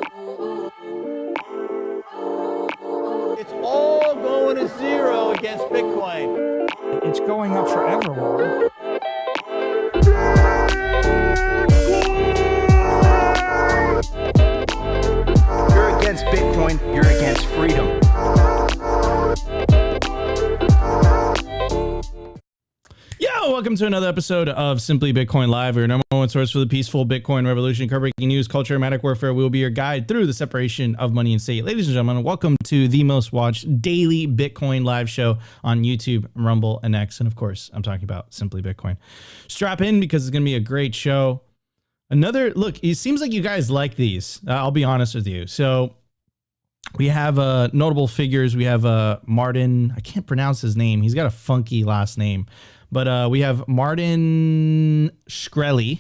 It's all going to zero against Bitcoin. It's going up forever. You're against Bitcoin, you're against freedom. Yo, welcome to another episode of Simply Bitcoin Live, your number one source for the peaceful Bitcoin revolution, breaking news, culture, and manic warfare. We'll be your guide through the separation of money and state. Ladies and gentlemen, welcome to the most watched daily Bitcoin live show on YouTube, Rumble, and X. And of course, I'm talking about Simply Bitcoin. Strap in because it's going to be a great show. Another look, it seems like you guys like these. I'll be honest with you. So we have notable figures. We have Martin. I can't pronounce his name. He's got a funky last name. But we have Martin Shkreli,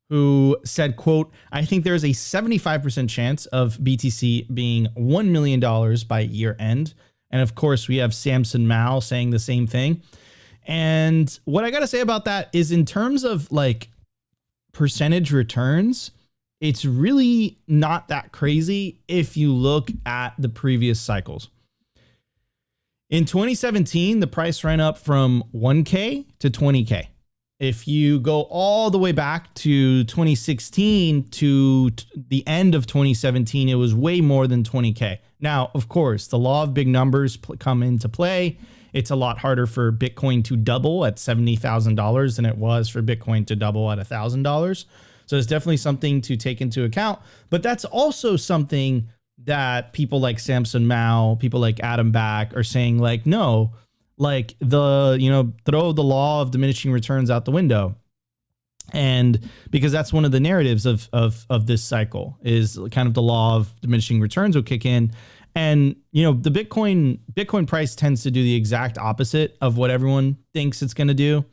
who said, quote, "I think there's a 75% chance of BTC being $1 million by year end." And of course, we have Samson Mow saying the same thing. And what I got to say about that is in terms of like percentage returns, it's really not that crazy if you look at the previous cycles. In 2017, the price ran up from 1K to 20K. If you go all the way back to 2016 to the end of 2017, it was way more than 20K. Now, of course, the law of big numbers come into play. It's a lot harder for Bitcoin to double at $70,000 than it was for Bitcoin to double at $1,000. So it's definitely something to take into account. But that's also something that people like Samson Mow, people like Adam Back are saying like, no, like throw the law of diminishing returns out the window. And because that's one of the narratives of this cycle is kind of the law of diminishing returns will kick in. And, the Bitcoin price tends to do the exact opposite of what everyone thinks it's going to do.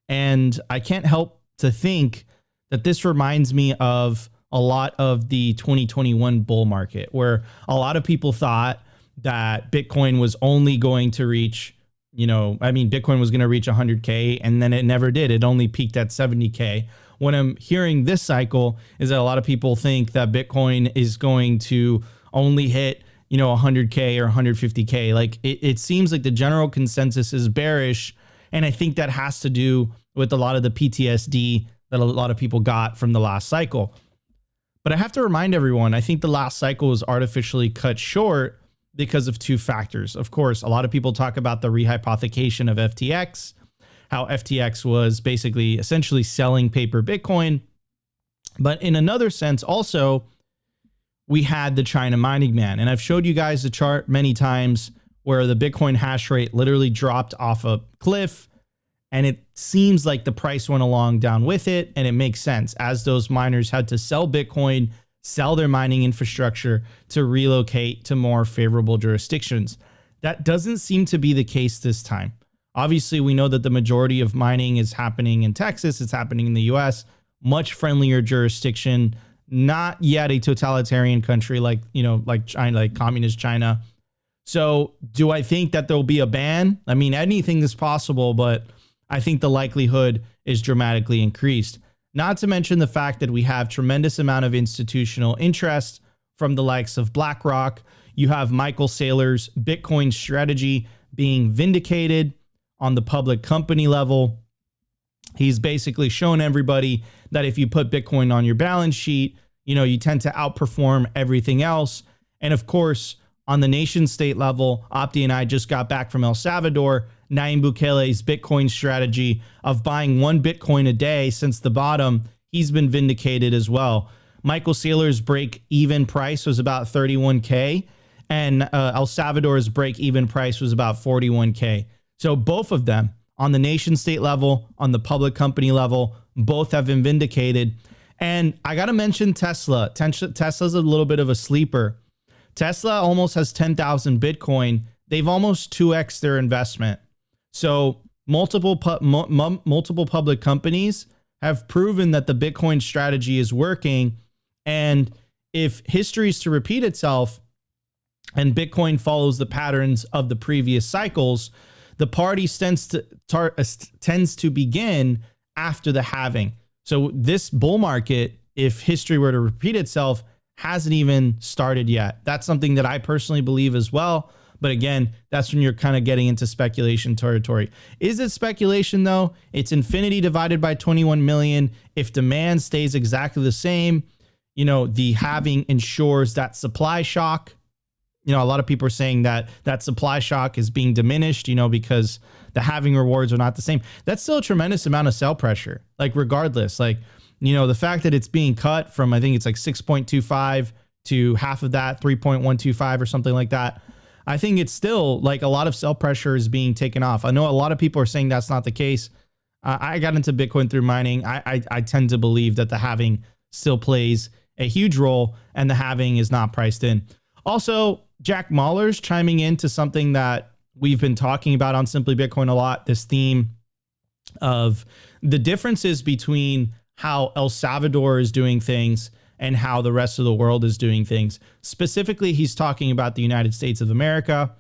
And I can't help to think that this reminds me of a lot of the 2021 bull market, where a lot of people thought that Bitcoin was only going to reach, Bitcoin was going to reach 100K, and then it never did. It only peaked at 70K. What I'm hearing this cycle is that a lot of people think that Bitcoin is going to only hit, 100K or 150K. Like it seems like the general consensus is bearish. And I think that has to do with a lot of the PTSD that a lot of people got from the last cycle. But I have to remind everyone, I think the last cycle was artificially cut short because of two factors. Of course, a lot of people talk about the rehypothecation of FTX, how FTX was basically essentially selling paper Bitcoin. But in another sense, also, we had the China mining ban. And I've showed you guys the chart many times where the Bitcoin hash rate literally dropped off a cliff. And it seems like the price went along down with it. And it makes sense as those miners had to sell Bitcoin, sell their mining infrastructure to relocate to more favorable jurisdictions. That doesn't seem to be the case this time. Obviously, we know that the majority of mining is happening in Texas. It's happening in the US, much friendlier jurisdiction, not yet a totalitarian country like China, like communist China. So do I think that there'll be a ban? I mean, anything is possible, but I think the likelihood is dramatically increased. Not to mention the fact that we have tremendous amount of institutional interest from the likes of BlackRock. You have Michael Saylor's Bitcoin strategy being vindicated on the public company level. He's basically shown everybody that if you put Bitcoin on your balance sheet, you tend to outperform everything else. And of course, on the nation state level, Opti and I just got back from El Salvador. Nayib Bukele's Bitcoin strategy of buying 1 Bitcoin a day since the bottom, he's been vindicated as well. Michael Saylor's break-even price was about 31K, and El Salvador's break-even price was about 41K. So both of them, on the nation-state level, on the public company level, both have been vindicated. And I got to mention Tesla. Tesla's a little bit of a sleeper. Tesla almost has 10,000 Bitcoin. They've almost 2x their investment. So multiple public companies have proven that the Bitcoin strategy is working. And if history is to repeat itself and Bitcoin follows the patterns of the previous cycles, the party tends to begin after the halving. So this bull market, if history were to repeat itself, hasn't even started yet. That's something that I personally believe as well. But again, that's when you're kind of getting into speculation territory. Is it speculation though? It's infinity divided by 21 million. If demand stays exactly the same, you know, the halving ensures that supply shock. You know, a lot of people are saying that that supply shock is being diminished, you know, because the halving rewards are not the same. That's still a tremendous amount of sell pressure. Like regardless, like, you know, the fact that it's being cut from, I think it's like 6.25 to half of that, 3.125 or something like that. I think it's still like a lot of sell pressure is being taken off. I know a lot of people are saying that's not the case. I got into Bitcoin through mining. I tend to believe that the halving still plays a huge role and the halving is not priced in. Also, Jack Mahler's chiming into something that we've been talking about on Simply Bitcoin a lot, this theme of the differences between how El Salvador is doing things and how the rest of the world is doing things. Specifically, he's talking about the United States of America,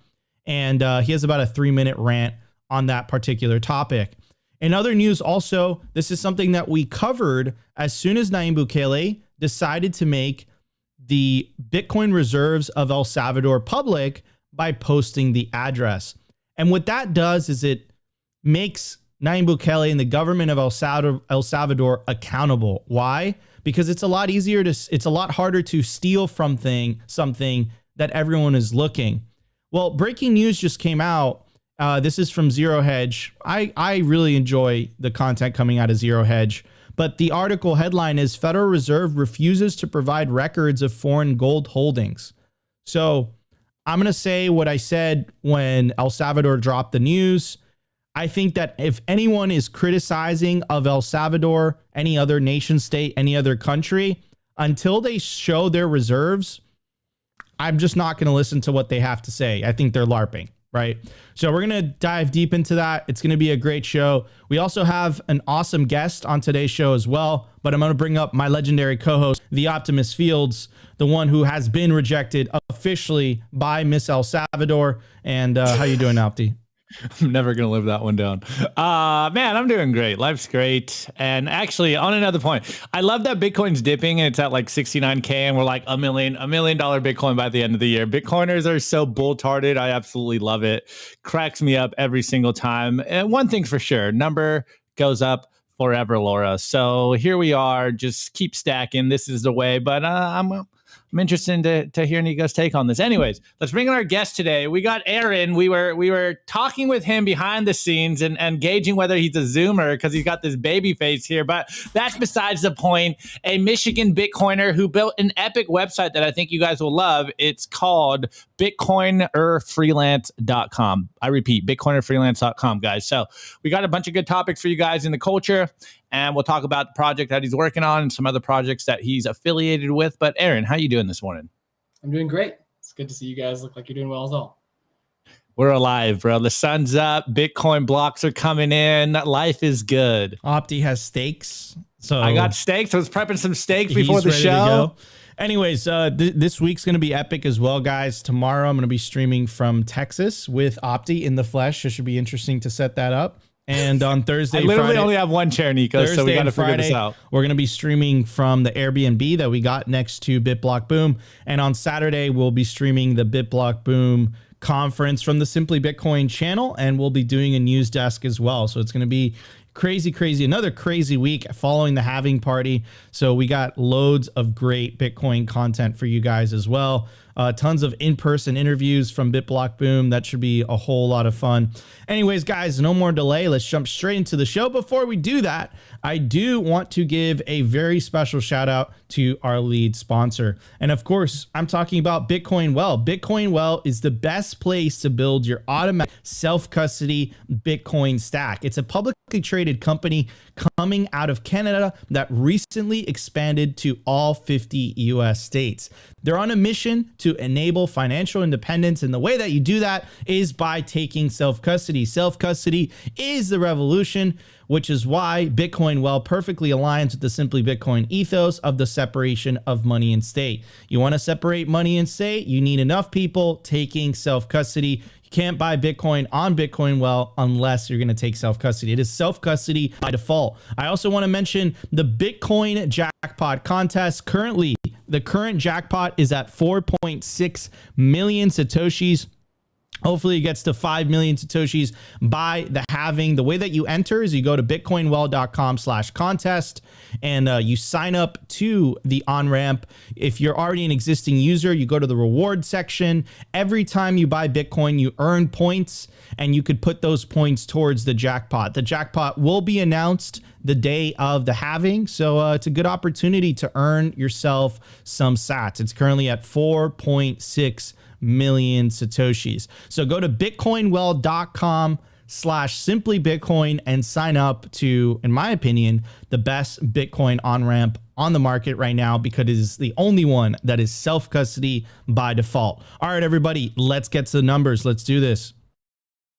and he has about a 3-minute rant on that particular topic. In other news also, this is something that we covered as soon as Nayib Bukele decided to make the Bitcoin reserves of El Salvador public by posting the address. And what that does is it makes Nayib Bukele and the government of El Salvador accountable. Why? Because it's a lot easier to, it's a lot harder to steal from something that everyone is looking. Well, breaking news just came out. This is from Zero Hedge. I really enjoy the content coming out of Zero Hedge, but the article headline is Federal Reserve refuses to provide records of foreign gold holdings. So I'm going to say what I said when El Salvador dropped the news. I think that if anyone is criticizing of El Salvador, any other nation state, any other country, until they show their reserves, I'm just not going to listen to what they have to say. I think they're LARPing, right? So we're going to dive deep into that. It's going to be a great show. We also have an awesome guest on today's show as well, but I'm going to bring up my legendary co-host, the Optimus Fields, the one who has been rejected officially by Miss El Salvador. And how you doing, Opti? I'm never going to live that one down. Man, I'm doing great. Life's great. And actually, on another point, I love that Bitcoin's dipping and it's at like 69K and we're like $1 million Bitcoin by the end of the year. Bitcoiners are so bull-tarded. I absolutely love it. Cracks me up every single time. And one thing's for sure, number goes up forever, Laura. So here we are. Just keep stacking. This is the way. But I'm interested to hear Nico's take on this. Anyways, let's bring in our guest today. We got Aaron. We were talking with him behind the scenes and gauging whether he's a Zoomer because he's got this baby face here. But that's besides the point. A Michigan Bitcoiner who built an epic website that I think you guys will love. It's called bitcoinerfreelance.com. I repeat, bitcoinerfreelance.com, guys. So we got a bunch of good topics for you guys in the culture. And we'll talk about the project that he's working on and some other projects that he's affiliated with. But Aaron, how you doing this morning? I'm doing great. It's good to see you guys look like you're doing well as well. We're alive, bro. The sun's up. Bitcoin blocks are coming in. Life is good. Opti has steaks. So I got steaks. I was prepping some steaks before the show. Anyways, this week's going to be epic as well, guys. Tomorrow I'm going to be streaming from Texas with Opti in the flesh. It should be interesting to set that up. And on Thursday, I literally Friday, only have one chair, Nico, so we got to figure this out. We're going to be streaming from the Airbnb that we got next to BitBlock Boom. And on Saturday, we'll be streaming the BitBlock Boom conference from the Simply Bitcoin channel. And we'll be doing a news desk as well. So it's going to be crazy, another crazy week following the halving party. So we got loads of great Bitcoin content for you guys as well. Tons of in-person interviews from BitBlock Boom. That should be a whole lot of fun. Anyways, guys, no more delay. Let's jump straight into the show. Before we do that, I do want to give a very special shout out to our lead sponsor. And of course, I'm talking about Bitcoin Well. Bitcoin Well is the best place to build your automatic self-custody Bitcoin stack. It's a publicly traded company coming out of Canada that recently expanded to all 50 US states. They're on a mission to enable financial independence, and the way that you do that is by taking self-custody. Self-custody is the revolution, which is why Bitcoin Well perfectly aligns with the Simply Bitcoin ethos of the separation of money and state. You want to separate money and state? You need enough people taking self-custody. You can't buy Bitcoin on Bitcoin Well unless you're going to take self-custody. It is self-custody by default. I also want to mention the Bitcoin Jackpot Contest. Currently, The current jackpot is at 4.6 million Satoshis. Hopefully it gets to 5 million Satoshis by the halving. The way that you enter is you go to bitcoinwell.com/contest and you sign up to the on-ramp. If you're already an existing user, you go to the reward section. Every time you buy Bitcoin, you earn points and you could put those points towards the jackpot. The jackpot will be announced the day of the halving. So it's a good opportunity to earn yourself some sats. It's currently at 4.6 million Satoshis. So go to bitcoinwell.com/simplybitcoin and sign up to, in my opinion, the best Bitcoin on-ramp on the market right now, because it is the only one that is self-custody by default. All right, everybody, let's get to the numbers. Let's do this.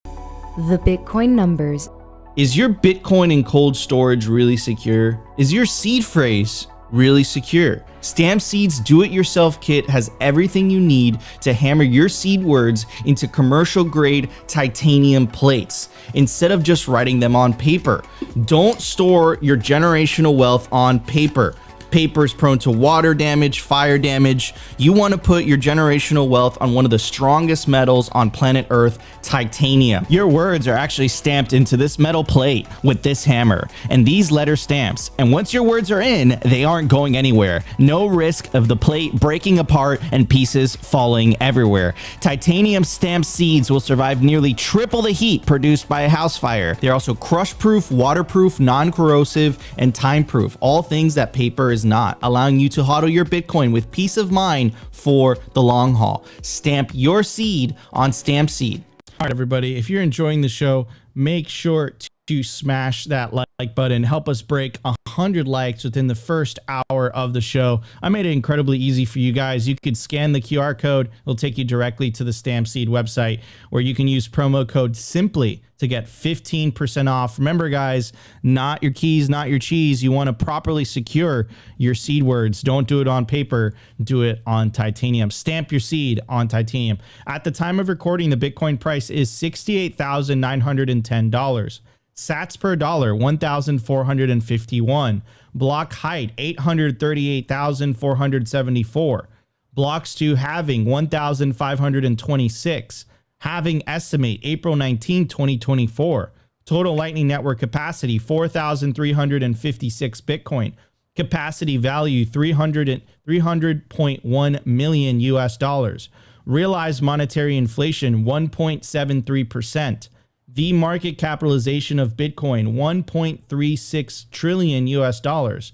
The Bitcoin numbers. Is your Bitcoin in cold storage really secure? Is your seed phrase really secure? Stamp Seed's do-it-yourself kit has everything you need to hammer your seed words into commercial-grade titanium plates instead of just writing them on paper. Don't store your generational wealth on paper. Paper is prone to water damage, fire damage. You want to put your generational wealth on one of the strongest metals on planet Earth, titanium. Your words are actually stamped into this metal plate with this hammer and these letter stamps. And once your words are in, they aren't going anywhere. No risk of the plate breaking apart and pieces falling everywhere. Titanium stamped seeds will survive nearly triple the heat produced by a house fire. They're also crush-proof, waterproof, non-corrosive, and time-proof. All things that paper is not, allowing you to hodl your Bitcoin with peace of mind for the long haul. Stamp your seed on Stamp Seed. All right, everybody, if you're enjoying the show, make sure to smash that like button. Help us break 100 likes within the first hour of the show. I made it incredibly easy for you guys. You could scan the QR code. It'll take you directly to the Stamp Seed website, where you can use promo code SIMPLY to get 15% off. Remember, guys, not your keys, not your cheese. You want to properly secure your seed words. Don't do it on paper. Do it on titanium. Stamp your seed on titanium. At the time of recording, the Bitcoin price is $68,910. Sats per dollar, 1,451. Block height, 838,474. Blocks to halving, 1,526. Halving estimate, April 19, 2024. Total Lightning Network capacity, 4,356 Bitcoin. Capacity value, 300.1 million US dollars. Realized monetary inflation, 1.73%. The market capitalization of Bitcoin, 1.36 trillion US dollars.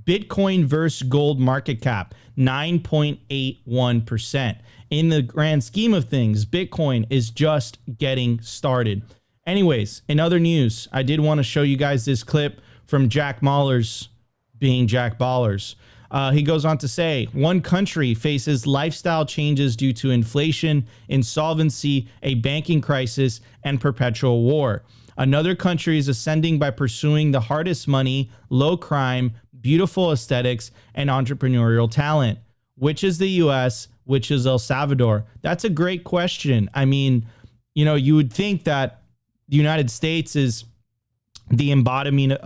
Bitcoin versus gold market cap, 9.81%. In the grand scheme of things, Bitcoin is just getting started. Anyways, in other news, I did want to show you guys this clip from Jack Mallers being Jack Ballers. He goes on to say, one country faces lifestyle changes due to inflation, insolvency, a banking crisis, and perpetual war. Another country is ascending by pursuing the hardest money, low crime, beautiful aesthetics, and entrepreneurial talent. Which is the US? Which is El Salvador? That's a great question. I mean, you know, you would think that the United States is the embodiment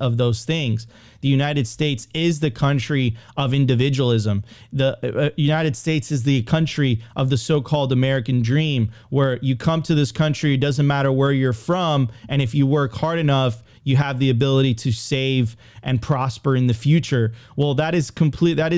of those things. The United States is the country of individualism. The United States is the country of the so-called American dream, where you come to this country, it doesn't matter where you're from, and if you work hard enough, you have the ability to save and prosper in the future. Well, that is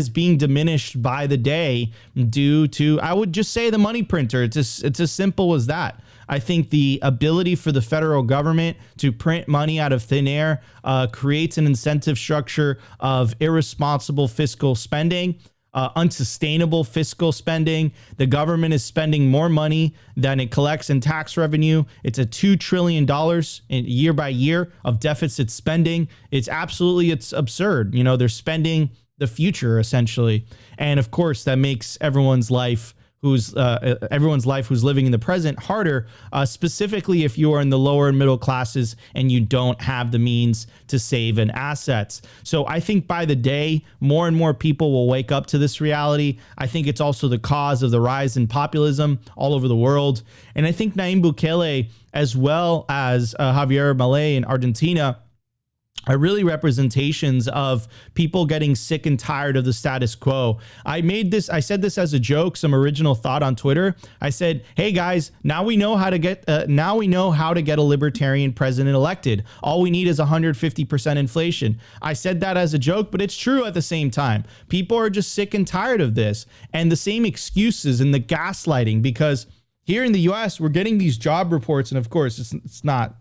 being diminished by the day due to, I would just say, the money printer. It's as simple as that. I think the ability for the federal government to print money out of thin air creates an incentive structure of irresponsible fiscal spending, unsustainable fiscal spending. The government is spending more money than it collects in tax revenue. It's a $2 trillion in year by year of deficit spending. It's absurd. You know, they're spending the future essentially. And of course that makes everyone's life who's living in the present harder, specifically if you are in the lower and middle classes and you don't have the means to save in assets. So I think by the day, more and more people will wake up to this reality. I think it's also the cause of the rise in populism all over the world. And I think Nayib Bukele, as well as Javier Milei in Argentina, are really representations of people getting sick and tired of the status quo. I said this as a joke, some original thought on Twitter. I said, hey guys, now we know how to get a libertarian president elected. All we need is 150% inflation. I said that as a joke, but it's true at the same time. People are just sick and tired of this and the same excuses and the gaslighting, because here in the US, we're getting these job reports. And of course, it's not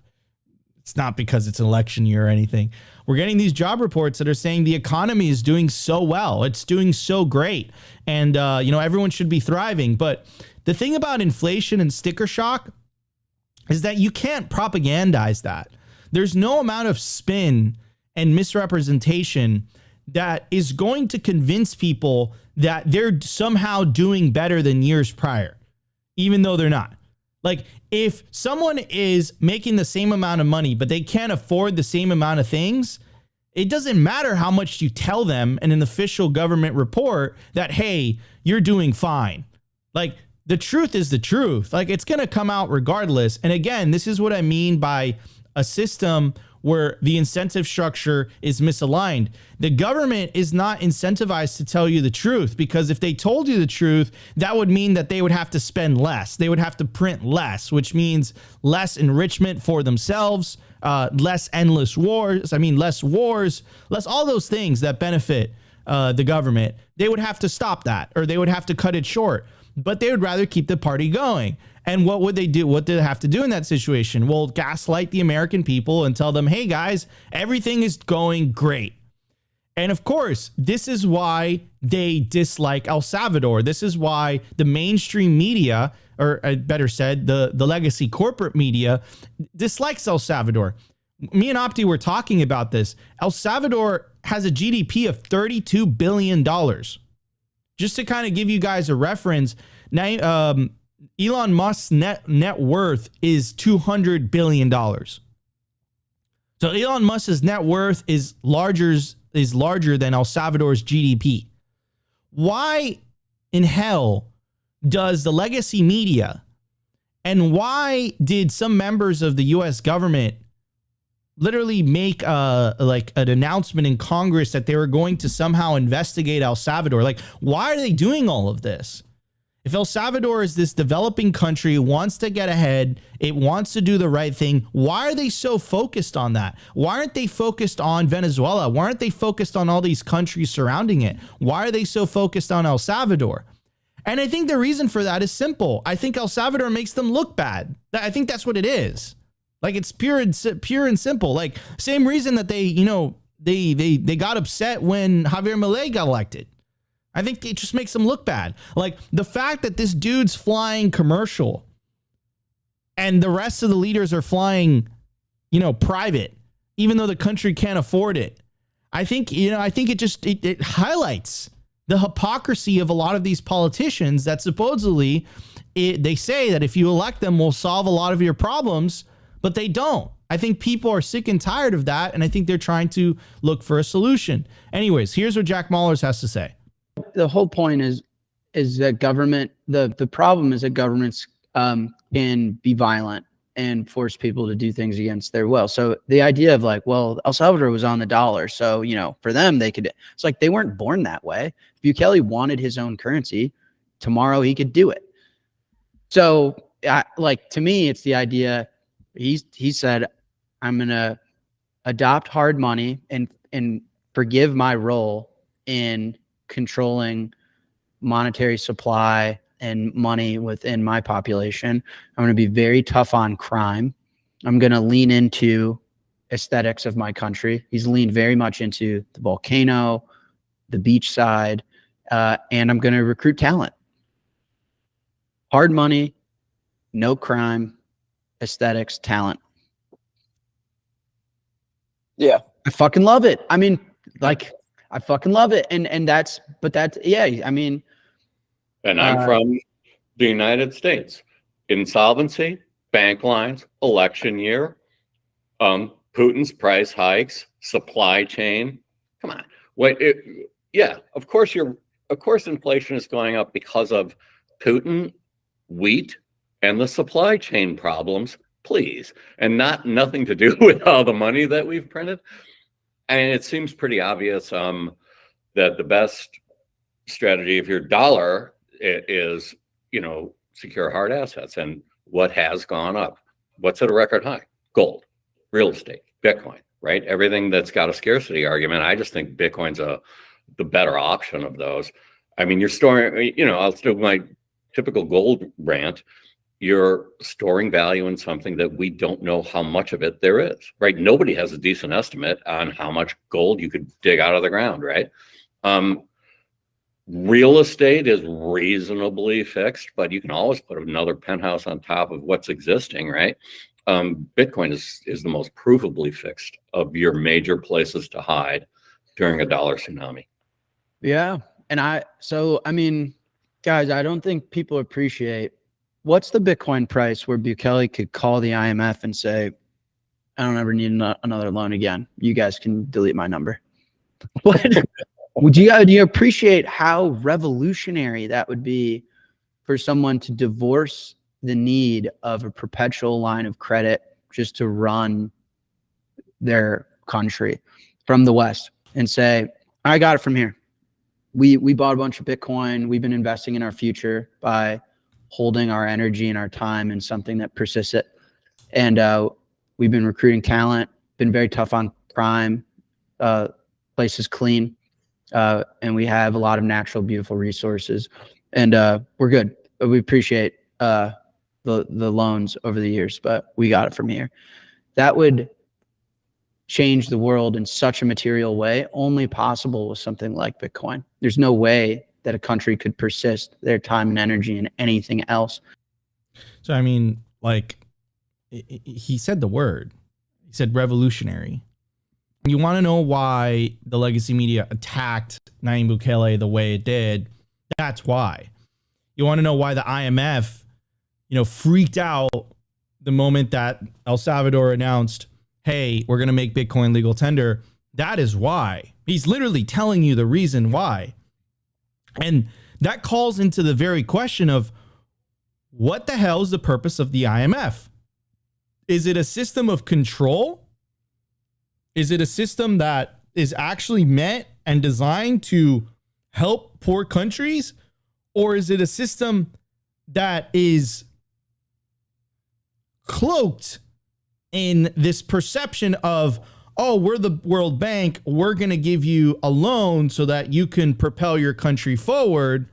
because it's an election year or anything. We're getting these job reports that are saying the economy is doing so well. It's doing so great. And, everyone should be thriving. But the thing about inflation and sticker shock is that you can't propagandize that. There's no amount of spin and misrepresentation that is going to convince people that they're somehow doing better than years prior, even though they're not. Like, if someone is making the same amount of money, but they can't afford the same amount of things, it doesn't matter how much you tell them in an official government report that, hey, you're doing fine. Like, the truth is the truth. Like, it's going to come out regardless. And again, this is what I mean by a system where the incentive structure is misaligned. The government is not incentivized to tell you the truth, because if they told you the truth, that would mean that they would have to spend less. They would have to print less, which means less enrichment for themselves, less endless wars. Less wars, less all those things that benefit the government. They would have to stop that, or they would have to cut it short, but they would rather keep the party going. And what would they do? What did they have to do in that situation? Well, gaslight the American people and tell them, hey guys, everything is going great. And of course, this is why they dislike El Salvador. This is why the mainstream media, or better said, the legacy corporate media, dislikes El Salvador. Me and Opti were talking about this. El Salvador has a GDP of $32 billion. Just to kind of give you guys a reference, Elon Musk's net worth is $200 billion. So Elon Musk's net worth is larger than El Salvador's GDP. Why in hell does the legacy media, and why did some members of the US government literally make an announcement in Congress that they were going to somehow investigate El Salvador? Like, why are they doing all of this? If El Salvador is this developing country, wants to get ahead, it wants to do the right thing, why are they so focused on that? Why aren't they focused on Venezuela? Why aren't they focused on all these countries surrounding it? Why are they so focused on El Salvador? And I think the reason for that is simple. I think El Salvador makes them look bad. I think that's what it is. Like, it's pure and simple. Like, same reason that they got upset when Javier Milei got elected. I think it just makes them look bad. Like, the fact that this dude's flying commercial and the rest of the leaders are flying, private, even though the country can't afford it. I think it highlights the hypocrisy of a lot of these politicians that supposedly they say that if you elect them, we'll solve a lot of your problems, but they don't. I think people are sick and tired of that, and I think they're trying to look for a solution. Anyways, here's what Jack Mallers has to say. The whole point is that government, the problem is that governments can be violent and force people to do things against their will. So the idea of like, well, El Salvador was on the dollar, so for them they could. It's like they weren't born that way. If Bukele wanted his own currency, tomorrow he could do it. So to me, it's the idea. He said, I'm gonna adopt hard money and forgive my role in controlling monetary supply and money within my population. I'm going to be very tough on crime. I'm going to lean into aesthetics of my country. He's leaned very much into the volcano, the beach side, and I'm going to recruit talent. Hard money, no crime, aesthetics, talent. Yeah. I fucking love it. I fucking love it. And yeah, And I'm from the United States. Insolvency, bank lines, election year, Putin's price hikes, supply chain. Come on. Of course inflation is going up because of Putin, wheat, and the supply chain problems, please. And nothing to do with all the money that we've printed. And it seems pretty obvious that the best strategy of your dollar is, secure hard assets. And what has gone up? What's at a record high? Gold, real estate, Bitcoin, right? Everything that's got a scarcity argument. I just think Bitcoin's the better option of those. I mean, you're storing, I'll do my typical gold rant. You're storing value in something that we don't know how much of it there is, right? Nobody has a decent estimate on how much gold you could dig out of the ground, right? Real estate is reasonably fixed, but you can always put another penthouse on top of what's existing, right? Bitcoin is the most provably fixed of your major places to hide during a dollar tsunami. Yeah. And I mean, guys, I don't think people appreciate what's the Bitcoin price where Bukele could call the IMF and say, I don't ever need another loan again. You guys can delete my number. What? Do you appreciate how revolutionary that would be for someone to divorce the need of a perpetual line of credit just to run their country from the West and say, I got it from here. We bought a bunch of Bitcoin. We've been investing in our future by holding our energy and our time in something that persists it. And we've been recruiting talent, been very tough on crime, place is clean. And we have a lot of natural, beautiful resources, and we're good. We appreciate the loans over the years, but we got it from here. That would change the world in such a material way, only possible with something like Bitcoin. There's no way that a country could persist their time and energy in anything else. So, I mean, like, he said the word. He said revolutionary. You want to know why the legacy media attacked Nayib Bukele the way it did? That's why. You want to know why the IMF, freaked out the moment that El Salvador announced, hey, we're going to make Bitcoin legal tender? That is why. He's literally telling you the reason why. And that calls into the very question of what the hell is the purpose of the IMF? Is it a system of control? Is it a system that is actually meant and designed to help poor countries? Or is it a system that is cloaked in this perception of, oh, we're the World Bank, we're going to give you a loan so that you can propel your country forward?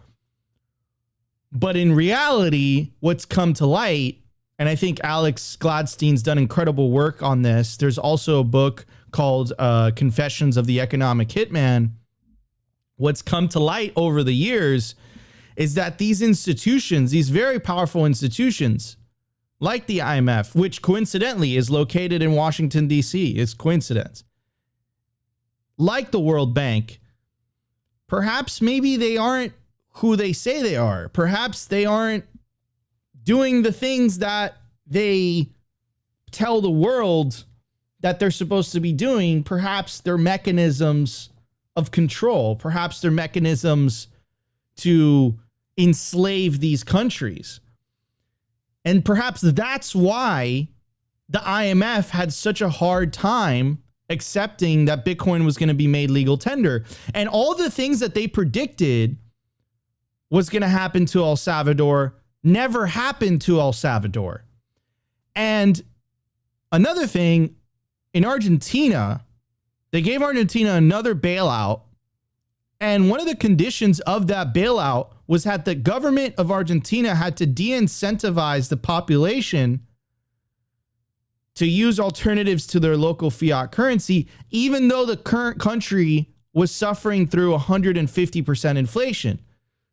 But in reality, what's come to light, and I think Alex Gladstein's done incredible work on this. There's also a book called Confessions of the Economic Hitman. What's come to light over the years is that these institutions, these very powerful institutions, like the IMF, which coincidentally is located in Washington, D.C., it's coincidence, like the World Bank, perhaps maybe they aren't who they say they are. Perhaps they aren't doing the things that they tell the world that they're supposed to be doing. Perhaps they're mechanisms of control. Perhaps they're mechanisms to enslave these countries. And perhaps that's why the IMF had such a hard time accepting that Bitcoin was going to be made legal tender. And all the things that they predicted was going to happen to El Salvador never happened to El Salvador. And another thing, in Argentina, they gave Argentina another bailout. And one of the conditions of that bailout was that the government of Argentina had to de-incentivize the population to use alternatives to their local fiat currency, even though the current country was suffering through 150% inflation.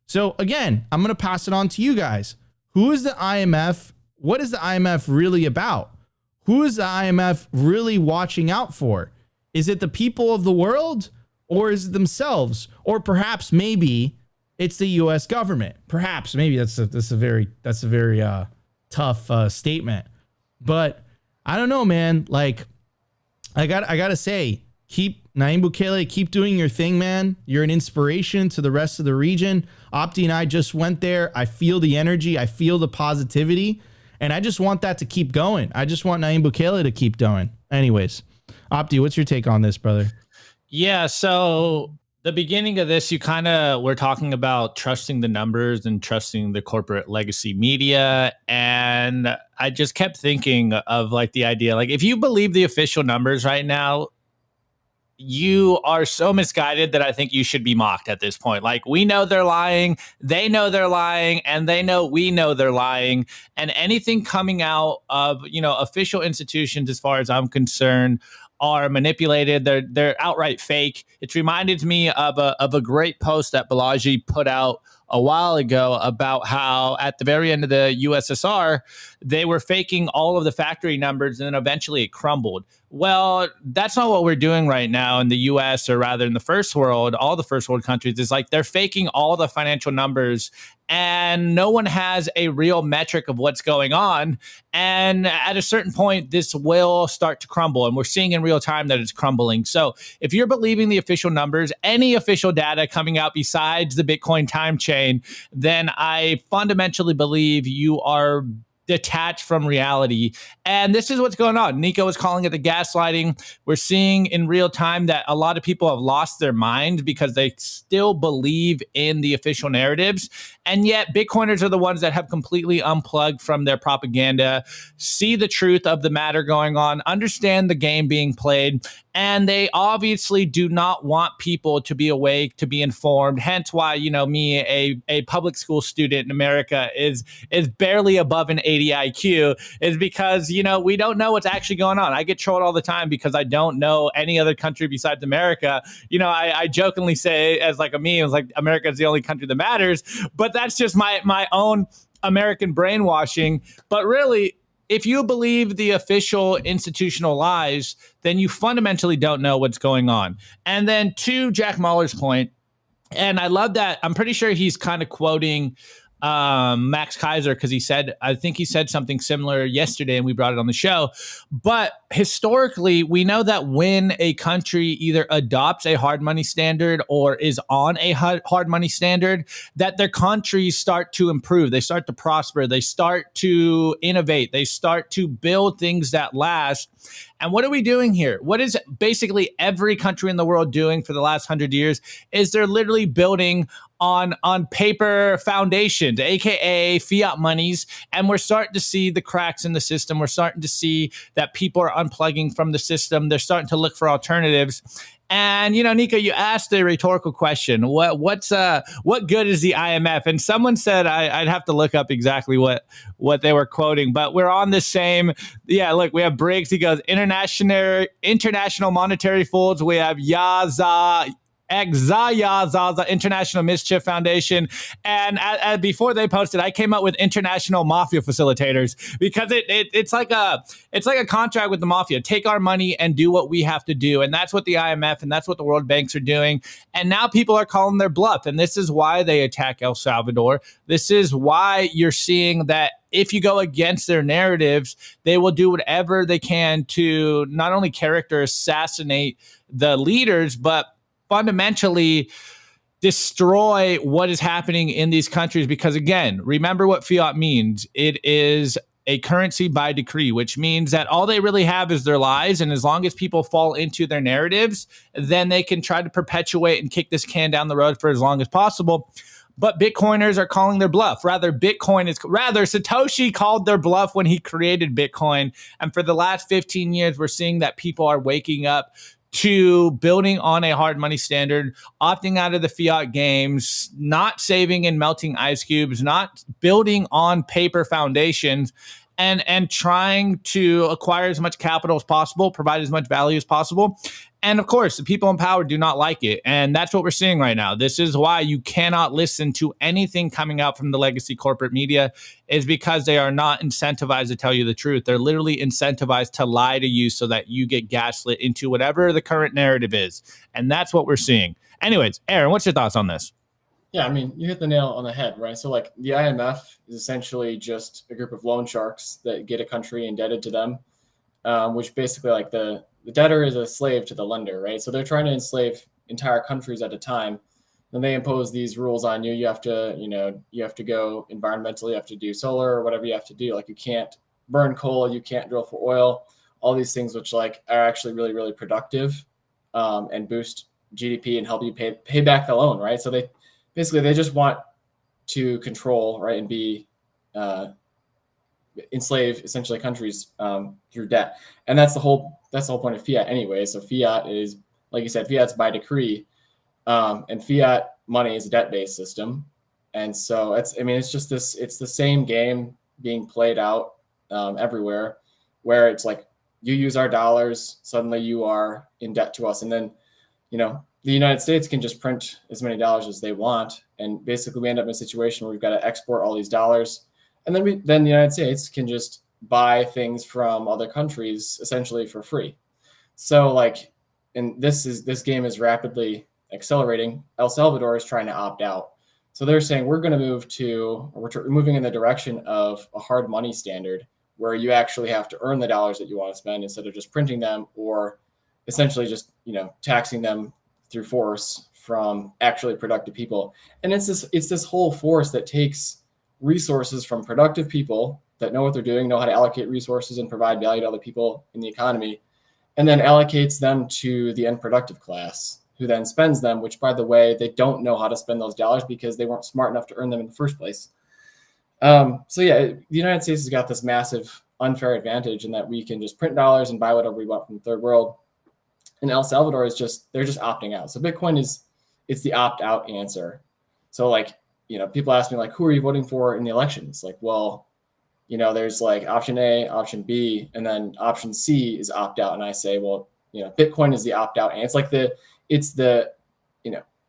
So again, I'm going to pass it on to you guys. Who is the IMF? What is the IMF really about? Who is the IMF really watching out for? Is it the people of the world, or is it themselves? Or perhaps maybe it's the US government. Perhaps maybe that's a very tough statement. But I don't know, man. Like, I gotta say, Nayib Bukele, keep doing your thing, man. You're an inspiration to the rest of the region. Opti and I just went there. I feel the energy. I feel the positivity. And I just want that to keep going. I just want Nayib Bukele to keep going. Anyways, Opti, what's your take on this, brother? Yeah, so the beginning of this, you kind of were talking about trusting the numbers and trusting the corporate legacy media. And I just kept thinking of like the idea, like if you believe the official numbers right now, you are so misguided that I think you should be mocked at this point. Like we know they're lying, they know they're lying, and they know we know they're lying. And anything coming out of, official institutions, as far as I'm concerned, are manipulated. They're outright fake. It's reminded me of a great post that Balaji put out a while ago about how at the very end of the USSR, they were faking all of the factory numbers and then eventually it crumbled. Well, that's not what we're doing right now in the US, or rather in the first world, all the first world countries. Is like they're faking all the financial numbers and no one has a real metric of what's going on. And at a certain point, this will start to crumble. And we're seeing in real time that it's crumbling. So if you're believing the official numbers, any official data coming out besides the Bitcoin time chain, then I fundamentally believe you are detached from reality. And this is what's going on. Nico is calling it the gaslighting. We're seeing in real time that a lot of people have lost their minds because they still believe in the official narratives. And yet Bitcoiners are the ones that have completely unplugged from their propaganda, see the truth of the matter going on, understand the game being played, and they obviously do not want people to be awake, to be informed. Hence why, me, a public school student in America is barely above an 80 IQ, is because, we don't know what's actually going on. I get trolled all the time because I don't know any other country besides America. I jokingly say as like a meme, it's like America is the only country that matters, but that's just my own American brainwashing. But really, if you believe the official institutional lies, then you fundamentally don't know what's going on. And then to Jack Mallers' point, and I love that. I'm pretty sure he's kind of quoting Max Kaiser, because I think he said something similar yesterday and we brought it on the show. But historically, we know that when a country either adopts a hard money standard or is on a hard money standard, that their countries start to improve. They start to prosper. They start to innovate. They start to build things that last. And what are we doing here? What is basically every country in the world doing for the last 100 years is they're literally building on paper foundations, aka fiat monies. And we're starting to see the cracks in the system. We're starting to see that people are unplugging from the system. They're starting to look for alternatives. And, Nico, you asked a rhetorical question. What good is the IMF? And someone said, I'd have to look up exactly what they were quoting, but we're on the same. Yeah, look, we have Briggs. He goes, international monetary funds. We have Zaza International Mischief Foundation, and before they posted, I came up with International Mafia Facilitators, because it's like a contract with the mafia. Take our money and do what we have to do, and that's what the IMF and that's what the world banks are doing. And now people are calling their bluff, and this is why they attack El Salvador. This is why you're seeing that if you go against their narratives, they will do whatever they can to not only character assassinate the leaders, but fundamentally destroy what is happening in these countries. Because again, remember what fiat means. It is a currency by decree, which means that all they really have is their lies. And as long as people fall into their narratives, then they can try to perpetuate and kick this can down the road for as long as possible. But Bitcoiners are calling their bluff. Rather, Satoshi called their bluff when he created Bitcoin. And for the last 15 years, we're seeing that people are waking up to building on a hard money standard, opting out of the fiat games, not saving and melting ice cubes, not building on paper foundations, and trying to acquire as much capital as possible, provide as much value as possible. And of course, the people in power do not like it. And that's what we're seeing right now. This is why you cannot listen to anything coming out from the legacy corporate media, is because they are not incentivized to tell you the truth. They're literally incentivized to lie to you so that you get gaslit into whatever the current narrative is. And that's what we're seeing. Anyways, Aaron, what's your thoughts on this? Yeah, I mean, you hit the nail on the head, right? So like the IMF is essentially just a group of loan sharks that get a country indebted to them, which basically like the debtor is a slave to the lender, right? So they're trying to enslave entire countries at a time. Then they impose these rules on you. You have to, you have to go environmentally, you have to do solar or whatever you have to do. Like you can't burn coal, you can't drill for oil, all these things which like are actually really, really productive and boost GDP and help you pay back the loan, right? So they just want to control, right, and be enslave essentially countries through debt, and that's the whole point of fiat anyway. So fiat is, like you said, fiat's by decree, and fiat money is a debt-based system, and so it's the same game being played out everywhere, where it's like you use our dollars, suddenly you are in debt to us, and then the United States can just print as many dollars as they want, and basically we end up in a situation where we've got to export all these dollars. And then the United States can just buy things from other countries essentially for free. So and this game is rapidly accelerating. El Salvador is trying to opt out. So they're saying we're moving in the direction of a hard money standard where you actually have to earn the dollars that you want to spend instead of just printing them, or essentially just, taxing them through force from actually productive people. And it's this whole force that takes resources from productive people that know what they're doing, know how to allocate resources and provide value to other people in the economy, and then allocates them to the unproductive class, who then spends them, which, by the way, they don't know how to spend those dollars because they weren't smart enough to earn them in the first place. So yeah, the United States has got this massive unfair advantage in that we can just print dollars and buy whatever we want from the third world. And El Salvador they're just opting out. So Bitcoin it's the opt-out answer. So people ask me who are you voting for in the elections? Well, there's option A, option B, and then option C is opt out. And I say, well, Bitcoin is the opt out. And it's the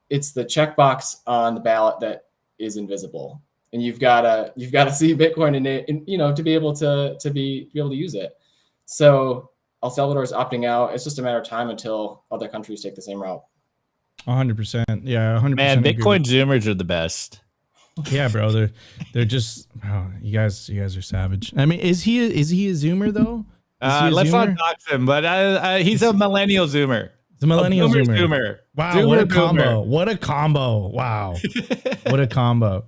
checkbox on the ballot that is invisible. And you've got to see Bitcoin in it, to be able to use it. So El Salvador is opting out. It's just a matter of time until other countries take the same route. 100%. Yeah, 100%. Man, Bitcoin Zoomers are the best. Yeah, bro. They're just you guys are savage. I mean, is he a Zoomer though? Let's not dox him, but he's a millennial Zoomer. It's a millennial Zoomer. Wow, Zoomer what a boomer. combo! What a combo! Wow, what a combo.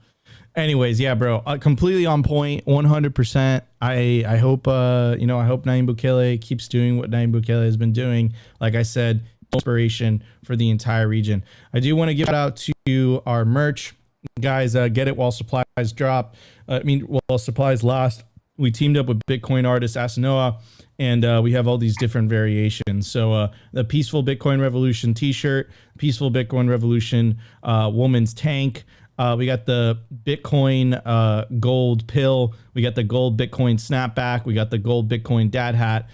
Anyways, yeah, bro, completely on point, 100%. I hope I hope Nayib Bukele keeps doing what Nayib Bukele has been doing. Like I said, inspiration for the entire region. I do want to give it out to our merch. Guys, get it while supplies drop. While supplies last. We teamed up with Bitcoin artist Asanoa, and we have all these different variations. So the Peaceful Bitcoin Revolution t-shirt, Peaceful Bitcoin Revolution woman's tank. We got the Bitcoin gold pill. We got the gold Bitcoin snapback. We got the gold Bitcoin dad hat.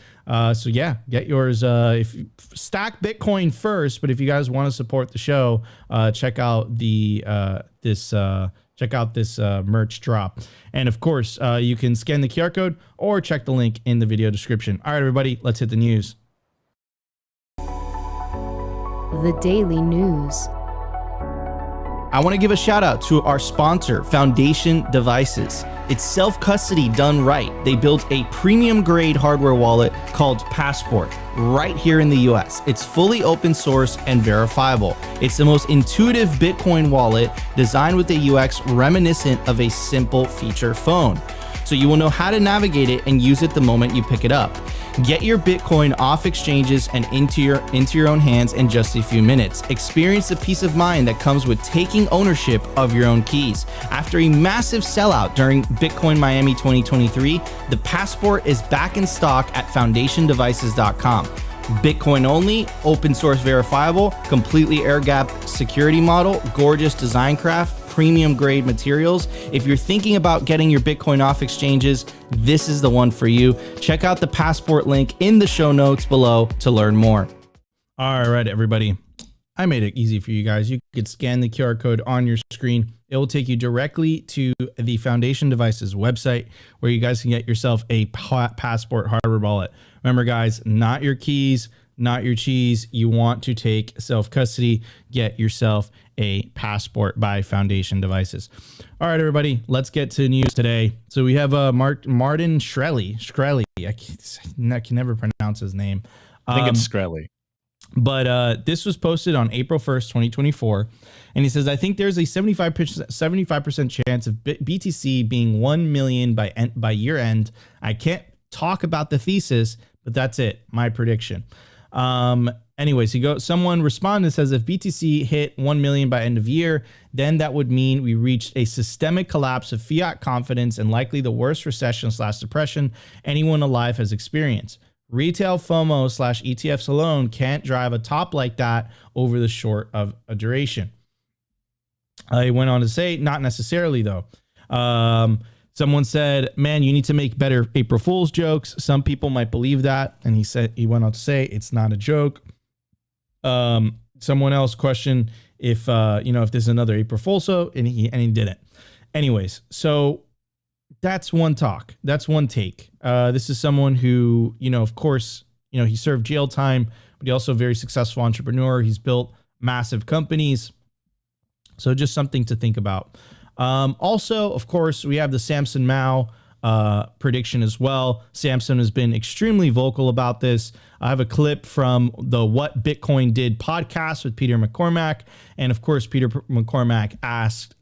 So yeah, get yours. If you stack Bitcoin first, but if you guys want to support the show, check out this merch drop. And of course, you can scan the QR code or check the link in the video description. All right, everybody, let's hit the news. The Daily News. I want to give a shout out to our sponsor, Foundation Devices. It's self-custody done right. They built a premium grade hardware wallet called Passport right here in the US. It's fully open source and verifiable. It's the most intuitive Bitcoin wallet designed with a UX reminiscent of a simple feature phone. So you will know how to navigate it and use it the moment you pick it up. Get your Bitcoin off exchanges and into your own hands in just a few minutes. Experience the peace of mind that comes with taking ownership of your own keys. After a massive sellout during Bitcoin Miami 2023, the Passport is back in stock at foundationdevices.com. Bitcoin only, open source verifiable, completely air-gapped security model, gorgeous design craft, premium grade materials. If you're thinking about getting your Bitcoin off exchanges, this is the one for you. Check out the Passport link in the show notes below to learn more. All right, everybody. I made it easy for you guys. You could scan the QR code on your screen. It will take you directly to the Foundation Devices website where you guys can get yourself a Passport hardware wallet. Remember, guys, not your keys, not your cheese. You want to take self-custody. Get yourself a Passport by Foundation Devices. All right, everybody, let's get to news today. So we have Martin Shkreli. I can never pronounce his name. I think it's Shkreli. But this was posted on April 1st, 2024. And he says, I think there's a 75% chance of BTC being 1 million by year end. I can't talk about the thesis, but that's it. My prediction. And Anyways, someone responded and says if BTC hit 1 million by end of year, then that would mean we reached a systemic collapse of fiat confidence and likely the worst recession/depression anyone alive has experienced. Retail FOMO/ETFs alone can't drive a top like that over the short of a duration. I went on to say, not necessarily though. Someone said, man, you need to make better April Fool's jokes. Some people might believe that. And he went on to say, it's not a joke. Someone else questioned if there's another April Fool's, and he didn't. Anyways, so that's one talk. That's one take. This is someone who, of course, he served jail time, but he also a very successful entrepreneur. He's built massive companies. So just something to think about. Also, of course, we have the Samson Mow prediction as well. Samson has been extremely vocal about this. I have a clip from the What Bitcoin Did podcast with Peter McCormack. And of course, Peter McCormack asked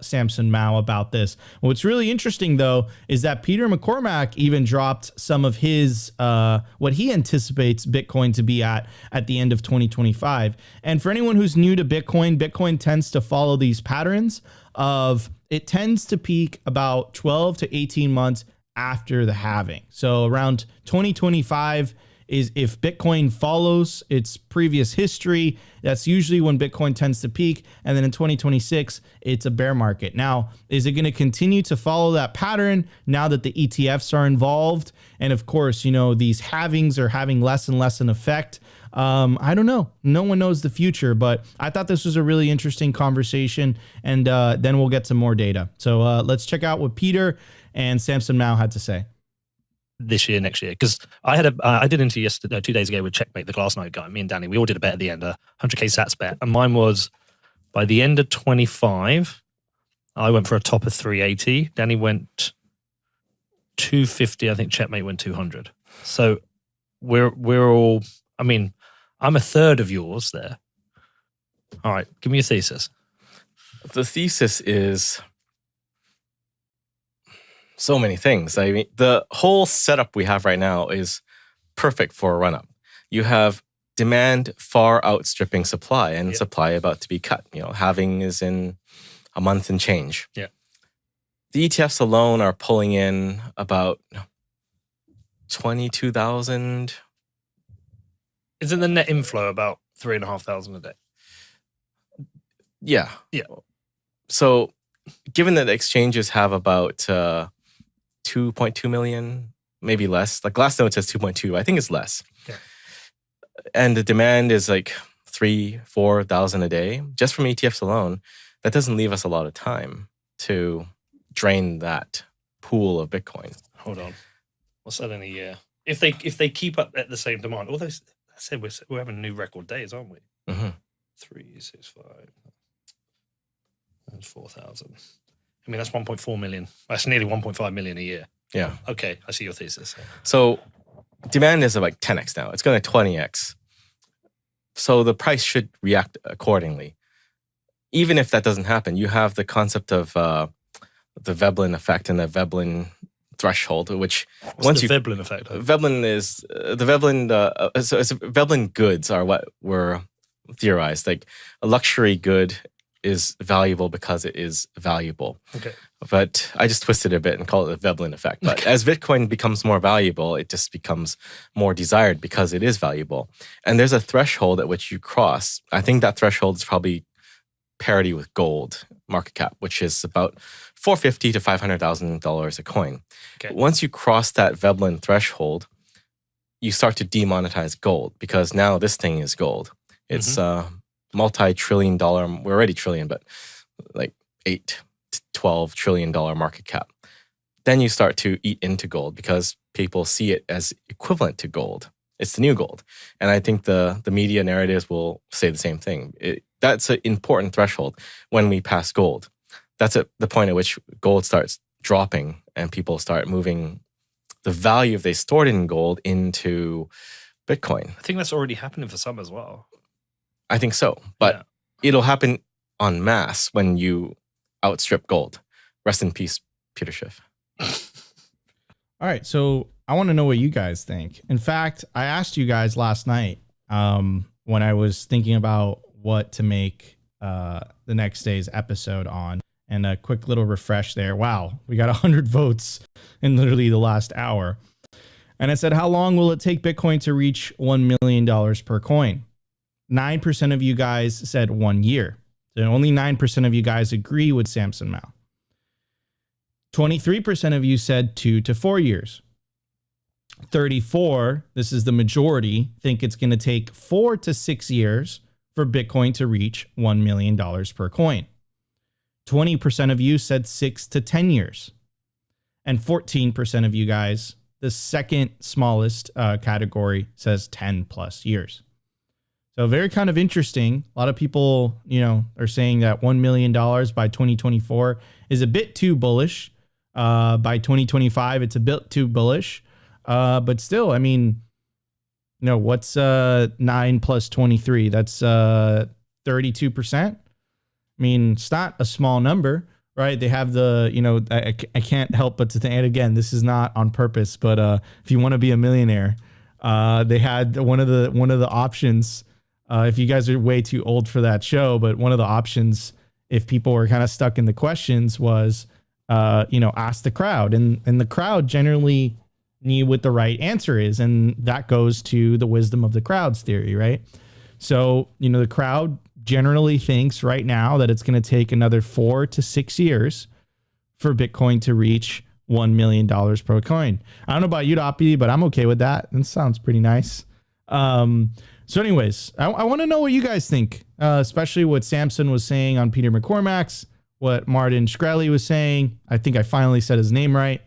Samson Mow about this. What's really interesting, though, is that Peter McCormack even dropped some of his what he anticipates Bitcoin to be at the end of 2025. And for anyone who's new to Bitcoin, Bitcoin tends to follow these patterns of it tends to peak about 12 to 18 months after the halving. So around 2025 is if Bitcoin follows its previous history, that's usually when Bitcoin tends to peak. And then in 2026, it's a bear market. Now, is it going to continue to follow that pattern now that the ETFs are involved? And of course, these halvings are having less and less an effect. I don't know. No one knows the future, but I thought this was a really interesting conversation, and then we'll get some more data. So let's check out what Peter and Samson Mow had to say. This year, next year, because I did an interview yesterday, 2 days ago with Checkmate, the Glassnode guy. Me and Danny, we all did a bet at the end, a 100k Sats bet, and mine was by the end of 25. I went for a top of 380. Danny went 250. I think Checkmate went 200. So we're all. I mean, I'm a third of yours there. All right, give me a thesis. The thesis is so many things. I mean, the whole setup we have right now is perfect for a run-up. You have demand far outstripping supply, and supply about to be cut. Halving is in a month and change. Yeah. The ETFs alone are pulling in about 22,000. Isn't the net inflow about 3,500 a day? Yeah. Yeah. So given that exchanges have about 2.2 million, maybe less, like Glassnode says 2.2, I think it's less. Yeah. And the demand is like 3,000-4,000 a day, just from ETFs alone. That doesn't leave us a lot of time to drain that pool of Bitcoin. Hold on. What's that in a year? If they keep up at the same demand, although I said we're having new record days, aren't we? Mm-hmm. 365. That's 4,000. I mean, that's 1.4 million. That's nearly 1.5 million a year. Yeah. Okay, I see your thesis. So demand is like 10x now. It's going to 20x. So the price should react accordingly. Even if that doesn't happen, you have the concept of the Veblen effect and the Veblen threshold, which What's the Veblen effect? Veblen is the Veblen. Veblen goods are what were theorized. Like a luxury good is valuable because it is valuable. Okay. But I just twisted it a bit and call it the Veblen effect. But as Bitcoin becomes more valuable, it just becomes more desired because it is valuable. And there's a threshold at which you cross. I think that threshold is probably parity with gold market cap, which is about $450,000 to $500,000 a coin. Okay. Once you cross that Veblen threshold, you start to demonetize gold because now this thing is gold. It's multi-trillion dollar, we're already trillion, but like 8 to 12 trillion dollar market cap. Then you start to eat into gold because people see it as equivalent to gold. It's the new gold. And I think the media narratives will say the same thing. That's an important threshold when we pass gold. That's at the point at which gold starts dropping and people start moving the value they stored in gold into Bitcoin. I think that's already happening for some as well. I think so. But it'll happen en masse when you outstrip gold. Rest in peace, Peter Schiff. All right, so I want to know what you guys think. In fact, I asked you guys last night when when I was thinking about what to make the next day's episode on. And a quick little refresh there. Wow, we got 100 votes in literally the last hour. And I said, how long will it take Bitcoin to reach $1 million per coin? 9% of you guys said 1 year. So only 9% of you guys agree with Samson Mow. 23% of you said 2 to 4 years. 34, this is the majority, think it's going to take 4 to 6 years for Bitcoin to reach $1 million per coin. 20% of you said 6 to 10 years. And 14% of you guys, the second smallest category, says 10 plus years. So very kind of interesting. A lot of people, are saying that $1 million by 2024 is a bit too bullish. By 2025, it's a bit too bullish. But still, what's 9 plus 23? That's 32%. It's not a small number, right? They have the, I can't help but to think, and again, this is not on purpose, but if you want to be a millionaire, they had one of the options. If you guys are way too old for that show, but one of the options, if people were kind of stuck in the questions, was, ask the crowd, and the crowd generally knew what the right answer is, and that goes to the wisdom of the crowds theory, right? So, the crowd generally thinks right now that it's going to take another 4 to 6 years for Bitcoin to reach $1 million per coin. I don't know about you, Doppy, but I'm okay with that. That sounds pretty nice. So anyways, I want to know what you guys think, especially what Samson was saying on Peter McCormack's, what Martin Shkreli was saying. I think I finally said his name right.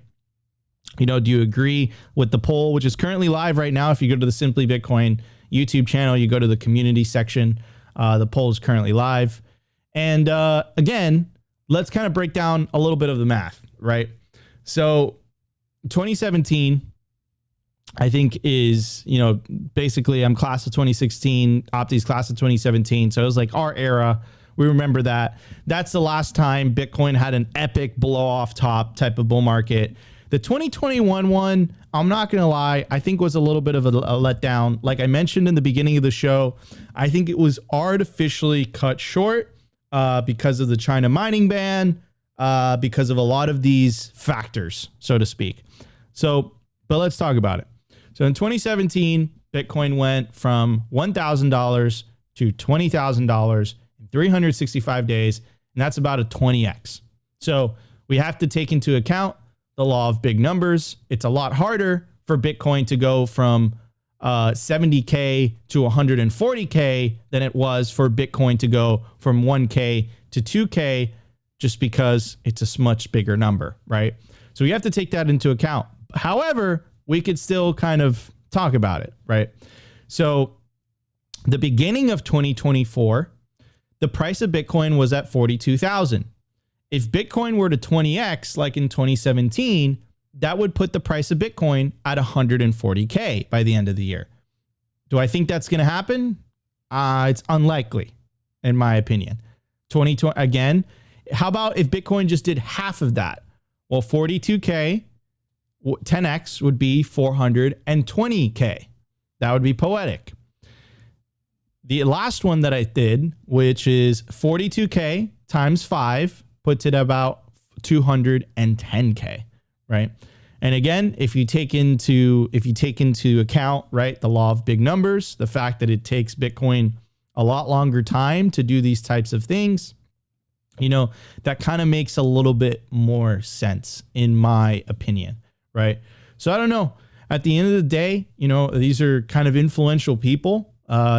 Do you agree with the poll, which is currently live right now? If you go to the Simply Bitcoin YouTube channel, you go to the community section. The poll is currently live. And again, let's kind of break down a little bit of the math, right? So 2017, I think is, basically I'm class of 2016, Opti's class of 2017. So it was like our era. We remember that. That's the last time Bitcoin had an epic blow off top type of bull market. The 2021 one, I'm not going to lie, I think was a little bit of a letdown. Like I mentioned in the beginning of the show, I think it was artificially cut short because of the China mining ban, because of a lot of these factors, so to speak. But let's talk about it. So in 2017, Bitcoin went from $1,000 to $20,000 in 365 days, and that's about a 20x. So we have to take into account the law of big numbers. It's a lot harder for Bitcoin to go from 70K to 140K than it was for Bitcoin to go from 1K to 2K, just because it's a much bigger number, right? So we have to take that into account. However, we could still kind of talk about it, right? So the beginning of 2024, the price of Bitcoin was at 42,000. If Bitcoin were to 20x like in 2017, that would put the price of Bitcoin at 140K by the end of the year. Do I think that's going to happen? It's unlikely, in my opinion. 2020 again. How about if Bitcoin just did half of that? Well, 42K, 10x would be 420K. That would be poetic. The last one that I did, which is 42K times 5, puts it about 210K, right? And again, if you take into account, right, the law of big numbers, the fact that it takes Bitcoin a lot longer time to do these types of things, that kind of makes a little bit more sense in my opinion, right? So I don't know. At the end of the day, these are kind of influential people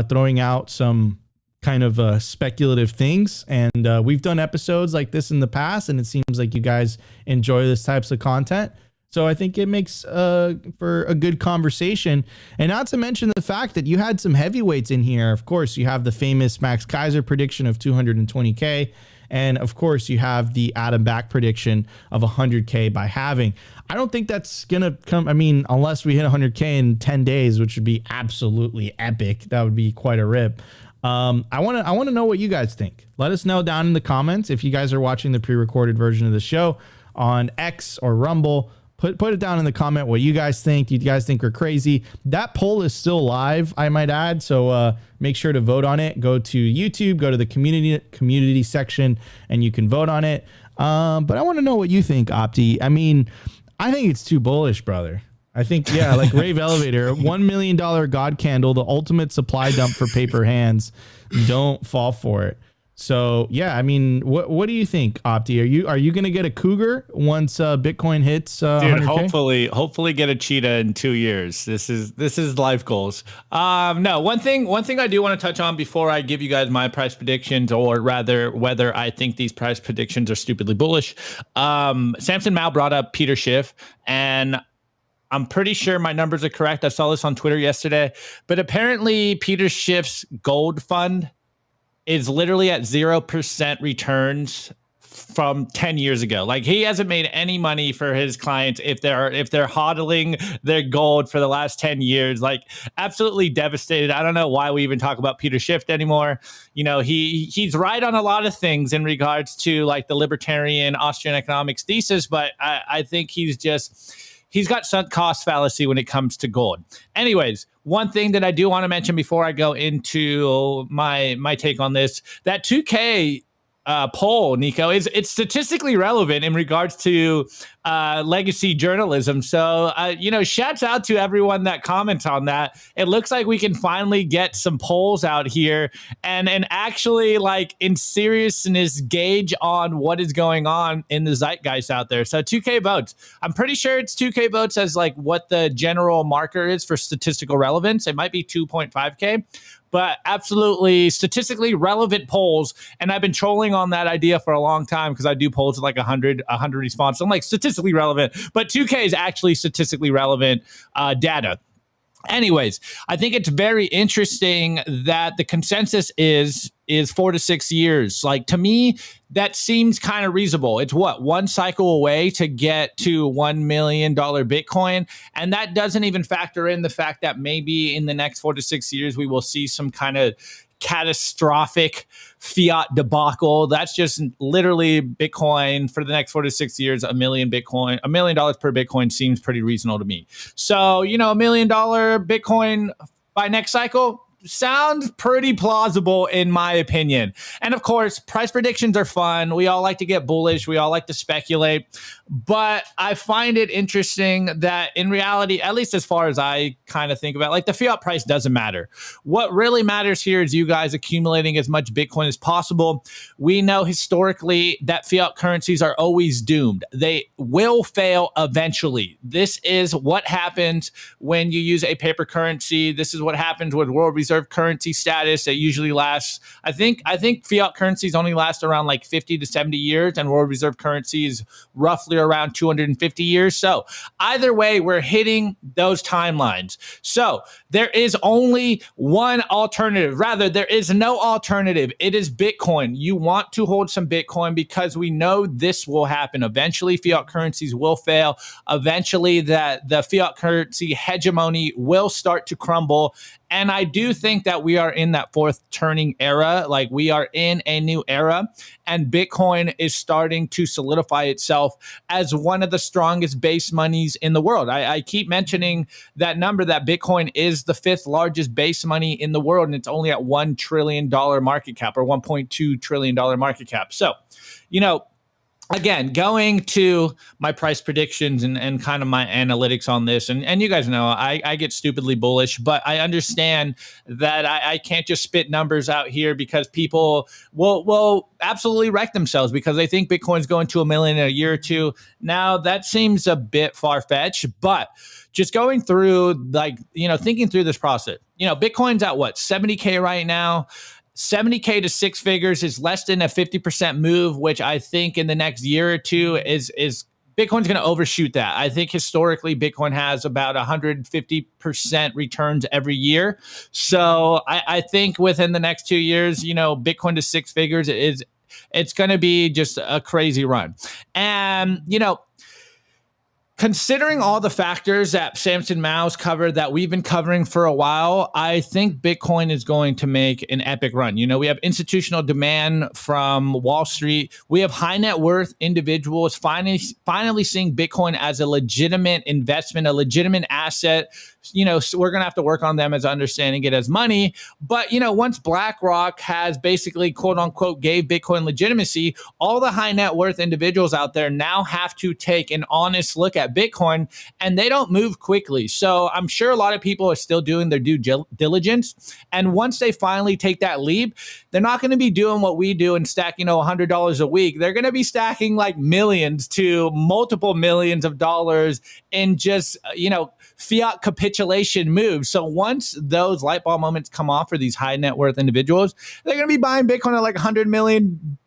throwing out some kind of speculative things, and we've done episodes like this in the past, and it seems like you guys enjoy this types of content. So I think it makes for a good conversation. And not to mention the fact that you had some heavyweights in here. Of course, you have the famous Max Kaiser prediction of 220K. And of course, you have the Adam Back prediction of 100K by halving. I don't think that's going to come. Unless we hit 100K in 10 days, which would be absolutely epic. That would be quite a rip. I want to know what you guys think. Let us know down in the comments. If you guys are watching the pre-recorded version of the show on X or Rumble, Put it down in the comment what you guys think. Do you guys think we're crazy? That poll is still live, I might add. So make sure to vote on it. Go to YouTube, go to the community section, and you can vote on it. But I want to know what you think, Opti. I mean, I think it's too bullish, brother. I think, yeah, like Rave Elevator, $1 million God candle, the ultimate supply dump for paper hands. Don't fall for it. So yeah, I mean, what do you think, Opti? Are you gonna get a cougar once Bitcoin hits? Dude, 100K? hopefully get a cheetah in 2 years. This is life goals. No, one thing I do want to touch on before I give you guys my price predictions, or rather whether I think these price predictions are stupidly bullish. Samson Mow brought up Peter Schiff, and I'm pretty sure my numbers are correct. I saw this on Twitter yesterday, but apparently Peter Schiff's gold fund is literally at 0% returns from 10 years ago. Like, he hasn't made any money for his clients if they're hodling their gold for the last 10 years. Like, absolutely devastated. I don't know why we even talk about Peter Schiff anymore. You know, he's right on a lot of things in regards to like the libertarian Austrian economics thesis, but I think he's got sunk cost fallacy when it comes to gold. Anyways, one thing that I do want to mention before I go into my take on this, that 2K poll, Nico, it's statistically relevant in regards to legacy journalism. So, shouts out to everyone that comments on that. It looks like we can finally get some polls out here and actually, like, in seriousness, gauge on what is going on in the zeitgeist out there. So 2K votes. I'm pretty sure it's 2K votes as like what the general marker is for statistical relevance. It might be 2.5K. But absolutely statistically relevant polls. And I've been trolling on that idea for a long time because I do polls with like 100 responses. I'm like, statistically relevant, but 2K is actually statistically relevant data. Anyways, I think it's very interesting that the consensus is 4 to 6 years. Like, to me, that seems kind of reasonable. It's one cycle away to get to $1 million Bitcoin. And that doesn't even factor in the fact that maybe in the next 4 to 6 years, we will see some kind of catastrophic fiat debacle. That's just literally Bitcoin for the next 4 to 6 years. $1 million per Bitcoin seems pretty reasonable to me. So, $1 million Bitcoin by next cycle sounds pretty plausible in my opinion. And of course, price predictions are fun. We all like to get bullish. We all like to speculate. But I find it interesting that in reality, at least as far as I kind of think about it, like, the fiat price doesn't matter. What really matters here is you guys accumulating as much Bitcoin as possible. We know historically that fiat currencies are always doomed. They will fail eventually. This is what happens when you use a paper currency. This is what happens with world reserve currency status. It usually lasts, I think fiat currencies only last around like 50 to 70 years, and world reserve currency is roughly around 250 years. So either way, we're hitting those timelines. So there is only one alternative. Rather, there is no alternative. It is Bitcoin. You want to hold some Bitcoin because we know this will happen. Eventually, fiat currencies will fail. Eventually, that the fiat currency hegemony will start to crumble. And I do think that we are in that fourth turning era. Like, we are in a new era, and Bitcoin is starting to solidify itself as one of the strongest base monies in the world. I keep mentioning that number, that Bitcoin is the fifth largest base money in the world, and it's only at $1 trillion market cap, or $1.2 trillion market cap. So, again, going to my price predictions and kind of my analytics on this, and you guys know I get stupidly bullish, but I understand that I can't just spit numbers out here because people will absolutely wreck themselves because they think Bitcoin's going to $1 million in a year or two. Now, that seems a bit far-fetched, but just going through, thinking through this process, Bitcoin's at what, 70K right now? 70K to six figures is less than a 50% move, which I think in the next year or two is Bitcoin's going to overshoot that. I think historically Bitcoin has about 150% returns every year. So I think within the next 2 years, Bitcoin to six figures it's going to be just a crazy run. And, considering all the factors that Samson Mow's covered that we've been covering for a while, I think Bitcoin is going to make an epic run. You know, we have institutional demand from Wall Street. We have high net worth individuals finally seeing Bitcoin as a legitimate investment, a legitimate asset. You know, so we're going to have to work on them as understanding it as money. But, you know, once BlackRock has basically, quote unquote, gave Bitcoin legitimacy, all the high net worth individuals out there now have to take an honest look at Bitcoin, and they don't move quickly. So I'm sure a lot of people are still doing their due diligence. And once they finally take that leap, they're not going to be doing what we do and stack, you know, $100 a week. They're going to be stacking like millions to multiple millions of dollars in just, you know, fiat capitulation moves. So once those light bulb moments come off for these high net worth individuals, they're going to be buying Bitcoin at like $100 million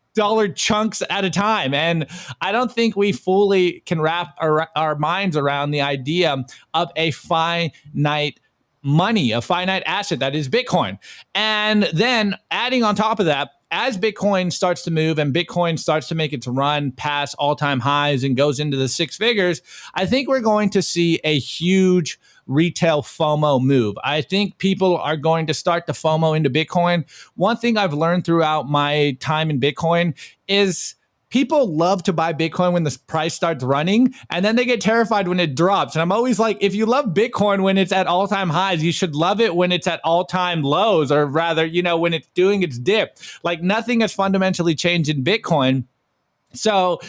chunks at a time. And I don't think we fully can wrap our minds around the idea of a finite money, a finite asset that is Bitcoin. And then adding on top of that, as Bitcoin starts to move and Bitcoin starts to make its run past all-time highs and goes into the six figures, I think we're going to see a huge retail FOMO move. I think people are going to start to FOMO into Bitcoin. One thing I've learned throughout my time in Bitcoin is people love to buy Bitcoin when the price starts running, and then they get terrified when it drops. And I'm always like, if you love Bitcoin when it's at all-time highs, you should love it when it's at all-time lows, or rather, you know, when it's doing its dip. Like, nothing has fundamentally changed in Bitcoin. So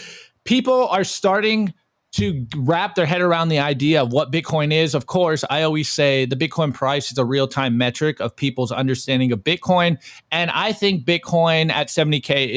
people are starting to wrap their head around the idea of what Bitcoin is. Of course, I always say the Bitcoin price is a real-time metric of people's understanding of Bitcoin. And I think Bitcoin at 70K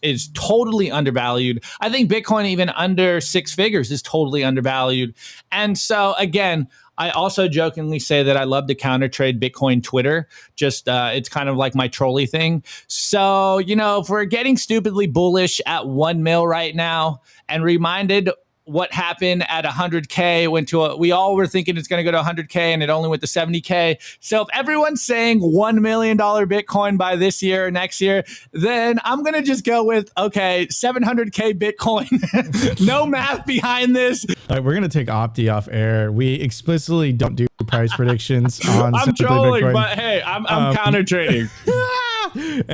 is totally undervalued. I think Bitcoin even under six figures is totally undervalued. And so again, I also jokingly say that I love to counter trade Bitcoin Twitter. Just it's kind of like my trolley thing. So, you know, if we're getting stupidly bullish at 1 mil right now and reminded what happened at 100K we all were thinking it's going to go to 100K and it only went to 70K. So if everyone's saying $1 million Bitcoin by this year or next year, then I'm going to just go with, okay, 700K Bitcoin. No math behind this. All right, we're going to take Opti off air. We explicitly don't do price predictions on I'm Simply trolling, Bitcoin. but hey, I'm counter trading.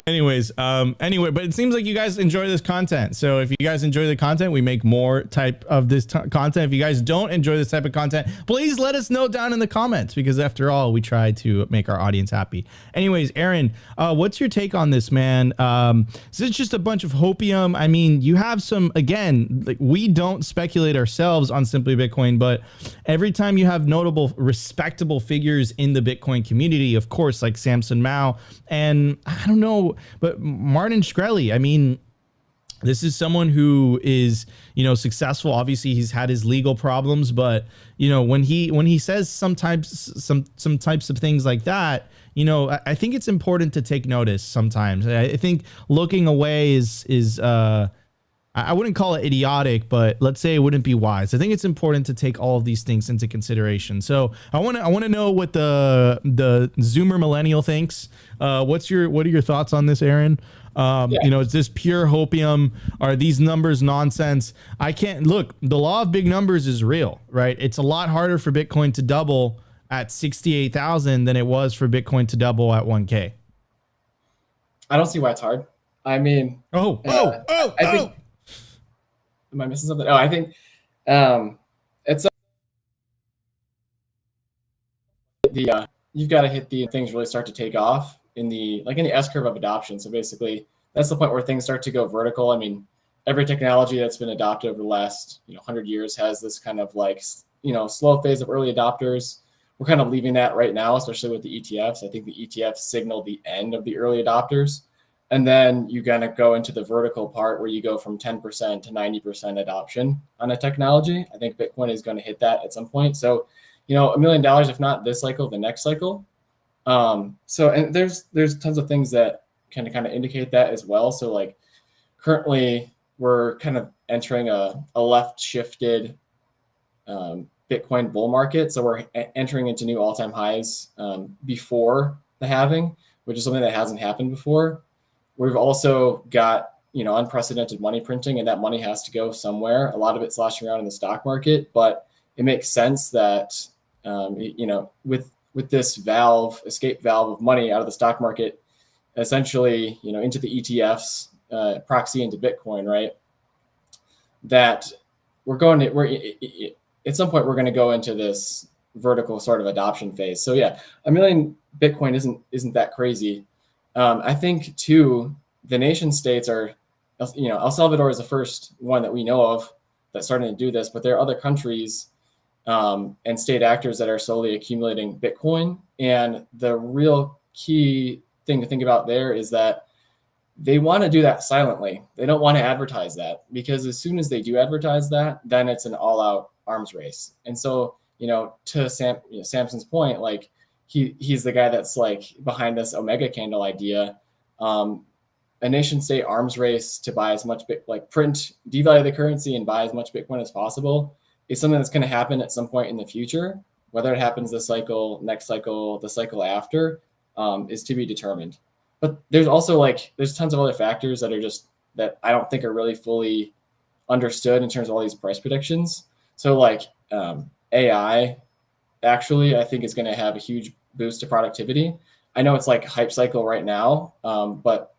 Anyways, anyway, but it seems like you guys enjoy this content. So if you guys enjoy the content, we make more type of this content. If you guys don't enjoy this type of content, please let us know down in the comments, because after all, we try to make our audience happy. Anyways, Aaron, what's your take on this, man? Is this just a bunch of hopium? I mean, you have some, again, like, we don't speculate ourselves on Simply Bitcoin, but every time you have notable, respectable figures in the Bitcoin community, of course, like Samson Mow, and I don't know, but Martin Shkreli, I mean, this is someone who is, you know, successful. Obviously, he's had his legal problems, but, you know, when he says some types of things like that, you know, I think it's important to take notice sometimes. I think looking away is I wouldn't call it idiotic, but let's say it wouldn't be wise. I think it's important to take all of these things into consideration. So I want to know what the Zoomer millennial thinks. What are your thoughts on this, Aaron? You know, is this pure hopium? Are these numbers nonsense? I can't look. The law of big numbers is real, right? It's a lot harder for Bitcoin to double at 68,000 than it was for Bitcoin to double at 1K. I don't see why it's hard. I mean, I think. Am I missing something? Oh, I think it's you've got to hit the things really start to take off in the S curve of adoption. So basically, that's the point where things start to go vertical. I mean, every technology that's been adopted over the last 100 years has this kind of like slow phase of early adopters. We're kind of leaving that right now, especially with the ETFs. I think the ETFs signal the end of the early adopters. And then you kind of go into the vertical part where you go from 10% to 90% adoption on a technology. I think Bitcoin is going to hit that at some point. So, $1 million, if not this cycle, the next cycle. And there's tons of things that kind of indicate that as well. So like currently we're kind of entering a left shifted Bitcoin bull market. So we're entering into new all-time highs before the halving, which is something that hasn't happened before. We've also got, unprecedented money printing, and that money has to go somewhere. A lot of it sloshing around in the stock market, but it makes sense that with this escape valve of money out of the stock market, essentially into the ETFs, proxy into Bitcoin, right? That at some point we're going to go into this vertical sort of adoption phase. So yeah, 1 million Bitcoin isn't that crazy. I think too, the nation states are, El Salvador is the first one that we know of that's starting to do this, but there are other countries and state actors that are slowly accumulating Bitcoin. And the real key thing to think about there is that they want to do that silently. They don't want to advertise that, because as soon as they do advertise that, then it's an all-out arms race. And so, to Samson's point, like he's the guy that's like behind this Omega candle idea. A nation state arms race to buy as much devalue the currency and buy as much Bitcoin as possible is something that's going to happen at some point in the future. Whether it happens this cycle, next cycle, the cycle after, is to be determined. But there's also there's tons of other factors that I don't think are really fully understood in terms of all these price predictions. So AI actually, I think is going to have a huge boost to productivity. I know it's like hype cycle right now, but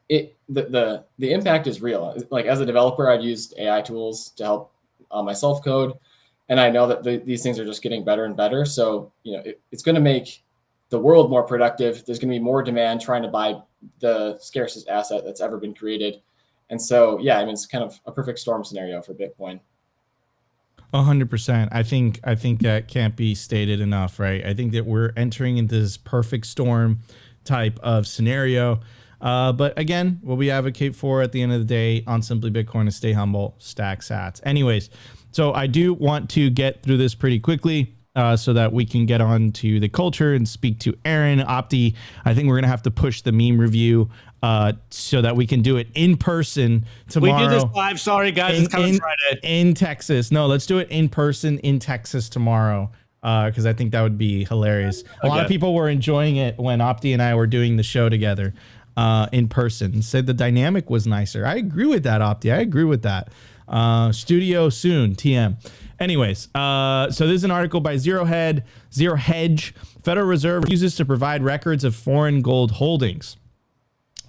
the impact is real. Like as a developer, I've used AI tools to help myself code, and I know that these things are just getting better and better. So it's going to make the world more productive. There's going to be more demand trying to buy the scarcest asset that's ever been created. And so, yeah, it's kind of a perfect storm scenario for Bitcoin. 100%. I think that can't be stated enough, right? I think that we're entering into this perfect storm type of scenario. But again, what we advocate for at the end of the day on Simply Bitcoin is stay humble, stack sats. Anyways, so I do want to get through this pretty quickly. So that we can get on to the culture and speak to Aaron, Opti. I think we're going to have to push the meme review so that we can do it in person tomorrow. We do this live. Sorry, guys. It's coming Friday. In Texas. No, let's do it in person in Texas tomorrow because I think that would be hilarious. A lot of people were enjoying it when Opti and I were doing the show together in person. Said the dynamic was nicer. I agree with that, Opti. I agree with that. Studio soon, TM. Anyways, so this is an article by Zero Hedge. Federal Reserve refuses to provide records of foreign gold holdings.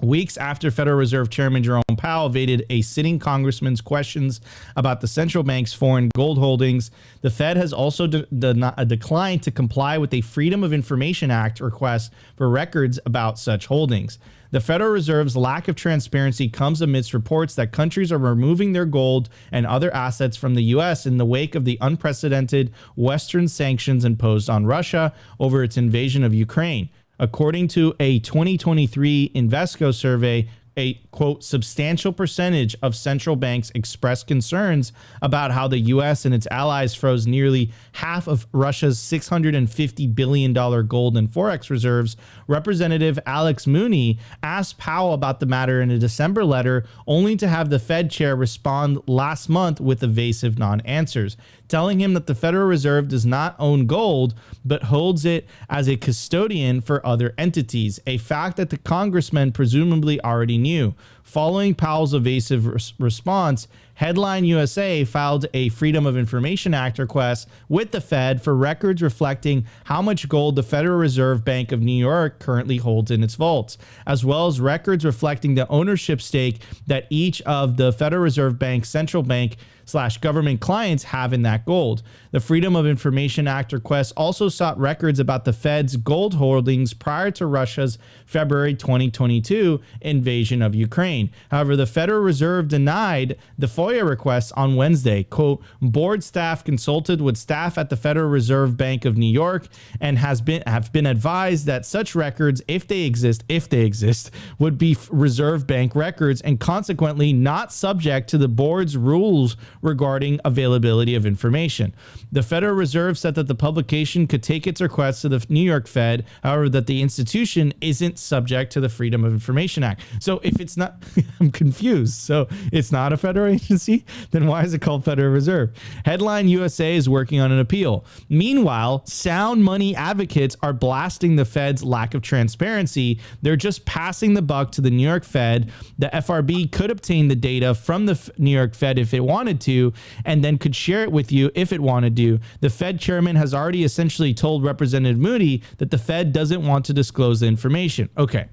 Weeks after Federal Reserve Chairman Jerome Powell evaded a sitting congressman's questions about the central bank's foreign gold holdings, the Fed has also declined to comply with a Freedom of Information Act request for records about such holdings. The Federal Reserve's lack of transparency comes amidst reports that countries are removing their gold and other assets from the U.S. in the wake of the unprecedented Western sanctions imposed on Russia over its invasion of Ukraine. According to a 2023 Invesco survey, a, quote, substantial percentage of central banks expressed concerns about how the U.S. and its allies froze nearly half of Russia's $650 billion gold and forex reserves. Representative Alex Mooney asked Powell about the matter in a December letter, only to have the Fed chair respond last month with evasive non-answers, telling him that the Federal Reserve does not own gold, but holds it as a custodian for other entities, a fact that the congressman presumably already knew. Following Powell's evasive response, Headline USA filed a Freedom of Information Act request with the Fed for records reflecting how much gold the Federal Reserve Bank of New York currently holds in its vaults, as well as records reflecting the ownership stake that each of the Federal Reserve Bank's central bank / government clients have in that gold. The Freedom of Information Act request also sought records about the Fed's gold holdings prior to Russia's February 2022 invasion of Ukraine. However, the Federal Reserve denied the FOIA request on Wednesday. Quote, board staff consulted with staff at the Federal Reserve Bank of New York and have been advised that such records, if they exist, would be Reserve Bank records and consequently not subject to the board's rules regarding availability of information. The Federal Reserve said that the publication could take its request to the New York Fed, however, that the institution isn't subject to the Freedom of Information Act. So if it's not, I'm confused. So it's not a federal agency? Then why is it called Federal Reserve? Headline USA is working on an appeal. Meanwhile, sound money advocates are blasting the Fed's lack of transparency. They're just passing the buck to the New York Fed. The FRB could obtain the data from the New York Fed if it wanted to, to, and then could share it with you if it wanted to. The Fed chairman has already essentially told Representative Moody that the Fed doesn't want to disclose the information. Okay.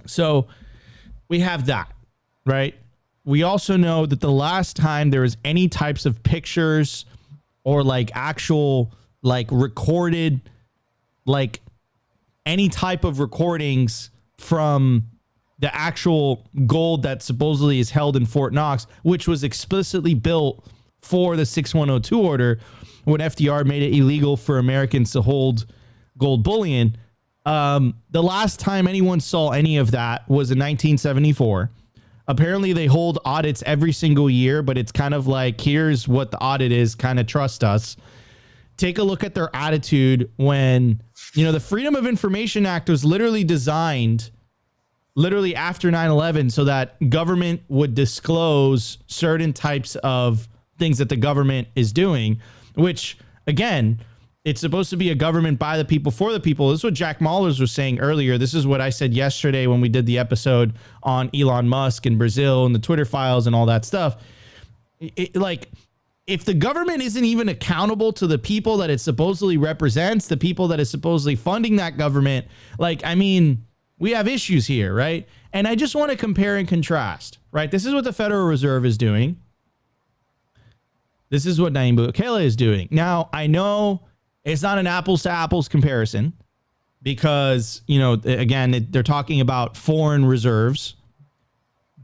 So we have that, right? We also know that the last time there was any types of pictures or like actual like recorded, like any type of recordings from the actual gold that supposedly is held in Fort Knox, which was explicitly built for the 6102 order when FDR made it illegal for Americans to hold gold bullion. The last time anyone saw any of that was in 1974. Apparently they hold audits every single year, but it's kind of like, here's what the audit is, kind of trust us. Take a look at their attitude when, you know, the Freedom of Information Act was literally designed literally after 9/11 so that government would disclose certain types of things that the government is doing, which again, it's supposed to be a government by the people for the people. This is what Jack Mallers was saying earlier. This is what I said yesterday when we did the episode on Elon Musk and Brazil and the Twitter files and all that stuff. Like, if the government isn't even accountable to the people that it supposedly represents, the people that is supposedly funding that government, like, I mean, we have issues here, right? And I just want to compare and contrast, right? This is what the Federal Reserve is doing. This is what Nayib Bukele is doing. Now, I know it's not an apples to apples comparison because, you know, again, they're talking about foreign reserves.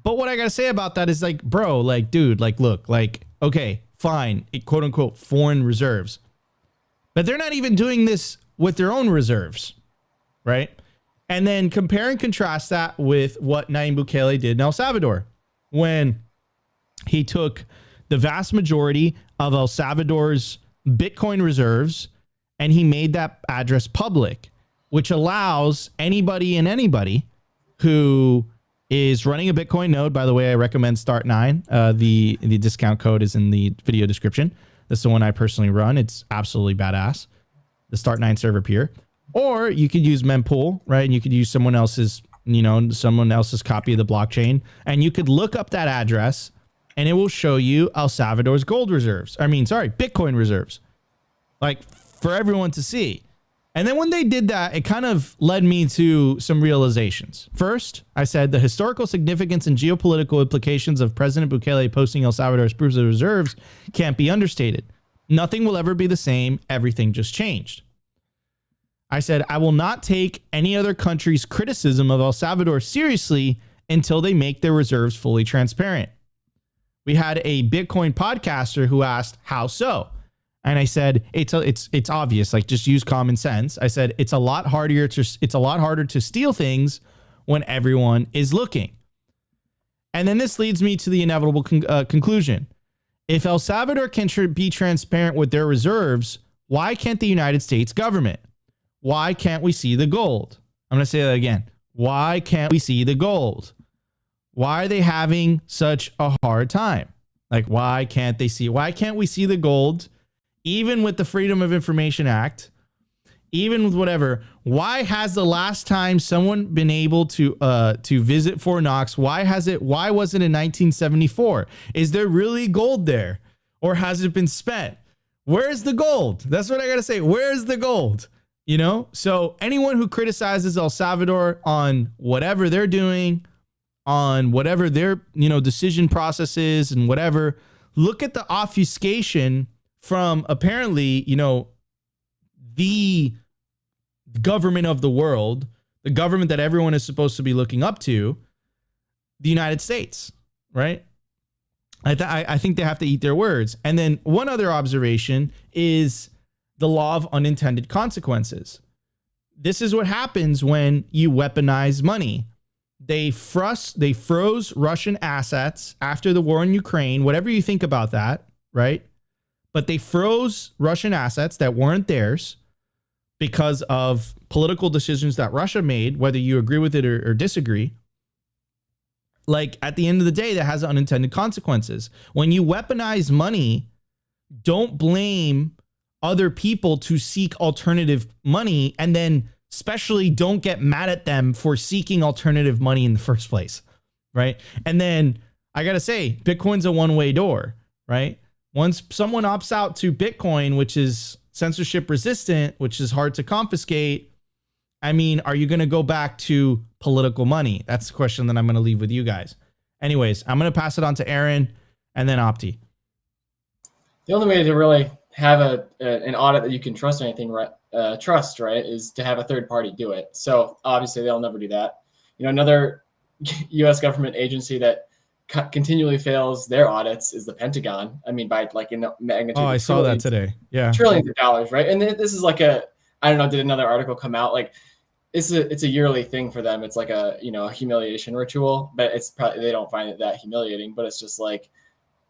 But what I got to say about that is like, bro, like, dude, like, look, like, okay, fine, quote unquote, foreign reserves. But they're not even doing this with their own reserves, right? And then compare and contrast that with what Nayib Bukele did in El Salvador when he took the vast majority of El Salvador's Bitcoin reserves and he made that address public, which allows anybody and anybody who is running a Bitcoin node. By the way, I recommend Start9. The discount code is in the video description. That's the one I personally run. It's absolutely badass. The Start9 server peer. Or you could use mempool, right? And you could use someone else's, you know, someone else's copy of the blockchain. And you could look up that address and it will show you El Salvador's gold reserves. I mean, sorry, Bitcoin reserves. Like for everyone to see. And then when they did that, it kind of led me to some realizations. First, I said the historical significance and geopolitical implications of President Bukele posting El Salvador's proofs of reserves can't be understated. Nothing will ever be the same. Everything just changed. I said, I will not take any other country's criticism of El Salvador seriously until they make their reserves fully transparent. We had a Bitcoin podcaster who asked, how so? And I said, it's obvious, like just use common sense. I said, it's a lot harder to steal things when everyone is looking. And then this leads me to the inevitable conclusion. If El Salvador can be transparent with their reserves, why can't the United States government? Why can't we see the gold? I'm going to say that again. Why can't we see the gold? Why are they having such a hard time? Like, why can't they see? Why can't we see the gold? Even with the Freedom of Information Act, even with whatever, why has the last time someone been able to visit Fort Knox? Why wasn't it in 1974? Is there really gold there? Or has it been spent? Where's the gold? That's what I got to say. Where's the gold? You know, so anyone who criticizes El Salvador on whatever they're doing, on whatever their, you know, decision process is and whatever, look at the obfuscation from apparently, you know, the government of the world, the government that everyone is supposed to be looking up to, the United States, right? I think they have to eat their words. And then one other observation is the law of unintended consequences. This is what happens when you weaponize money. They froze Russian assets after the war in Ukraine, whatever you think about that, right? But they froze Russian assets that weren't theirs because of political decisions that Russia made, whether you agree with it or disagree. Like at the end of the day, that has unintended consequences. When you weaponize money, don't blame other people to seek alternative money, and then especially don't get mad at them for seeking alternative money in the first place, right? And then I gotta say, Bitcoin's a one-way door, right? Once someone opts out to Bitcoin, which is censorship resistant, which is hard to confiscate, I mean, are you going to go back to political money? That's the question that I'm going to leave with you guys. Anyways, I'm going to pass it on to Aaron and then Opti. The only way to really have an audit that you can trust anything, right, is to have a third party do it. So obviously they'll never do that. You know, another U.S. government agency that continually fails their audits is the Pentagon. I mean, by like in the magnitude. Oh, I saw that today. Yeah, trillions of dollars, right? And this is like I don't know. Did another article come out? Like, it's a yearly thing for them. It's like a humiliation ritual, but it's probably they don't find it that humiliating. But it's just like,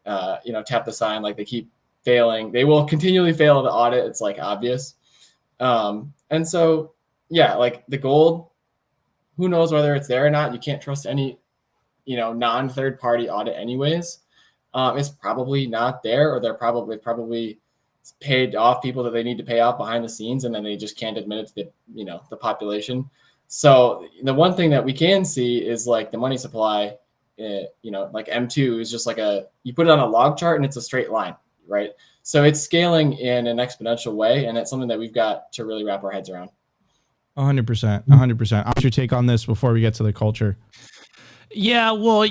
tap the sign. Like they keep failing. They will continually fail the audit. It's like obvious. And so yeah, like the gold. Who knows whether it's there or not? You can't trust any, non-third party audit anyways. It's probably not there, or they're probably paid off people that they need to pay off behind the scenes, and then they just can't admit it to the population. So the one thing that we can see is like the money supply, like M2 is just like you put it on a log chart and it's a straight line, right? So it's scaling in an exponential way, and it's something that we've got to really wrap our heads around. 100%. 100%. What's your take on this before we get to the culture? Yeah, well,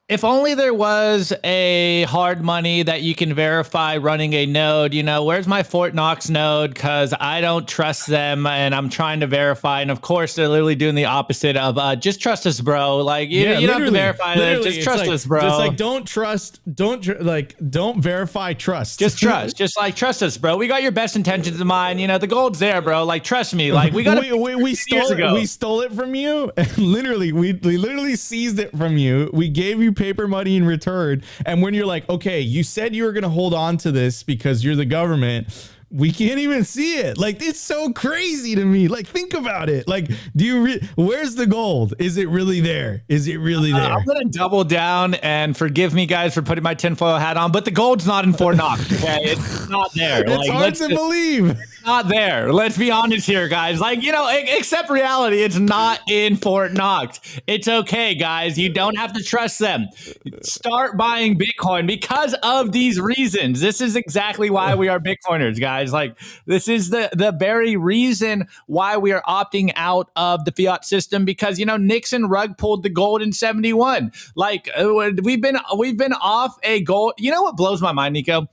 if only there was a hard money that you can verify running a node. Where's my Fort Knox node? Because I don't trust them, and I'm trying to verify. And of course, they're literally doing the opposite of just trust us, bro. Like you don't have to verify that. Just trust us, bro. It's like don't verify, trust. Just trust. Just like trust us, bro. We got your best intentions in mind. The gold's there, bro. Like trust me. Like we got we stole it from you. And literally, we literally seized it from you. We gave you paper money in return, and when you're like, okay, you said you were going to hold on to this because you're the government, we can't even see it. Like, it's so crazy to me. Like, think about it. Like, where's the gold? Is it really there? Is it really there? I'm gonna double down, and forgive me guys for putting my tinfoil hat on, but the gold's not in Fort Knox. Okay, it's not there. It's hard to believe. It's not there. Let's be honest here, guys. Like, accept reality. It's not in Fort Knox. It's okay, guys. You don't have to trust them. Start buying Bitcoin because of these reasons. This is exactly why we are Bitcoiners, guys. Like, this is the very reason why we are opting out of the fiat system, because Nixon rug pulled the gold in 71. Like, we've been off a gold. You know what blows my mind, Nico?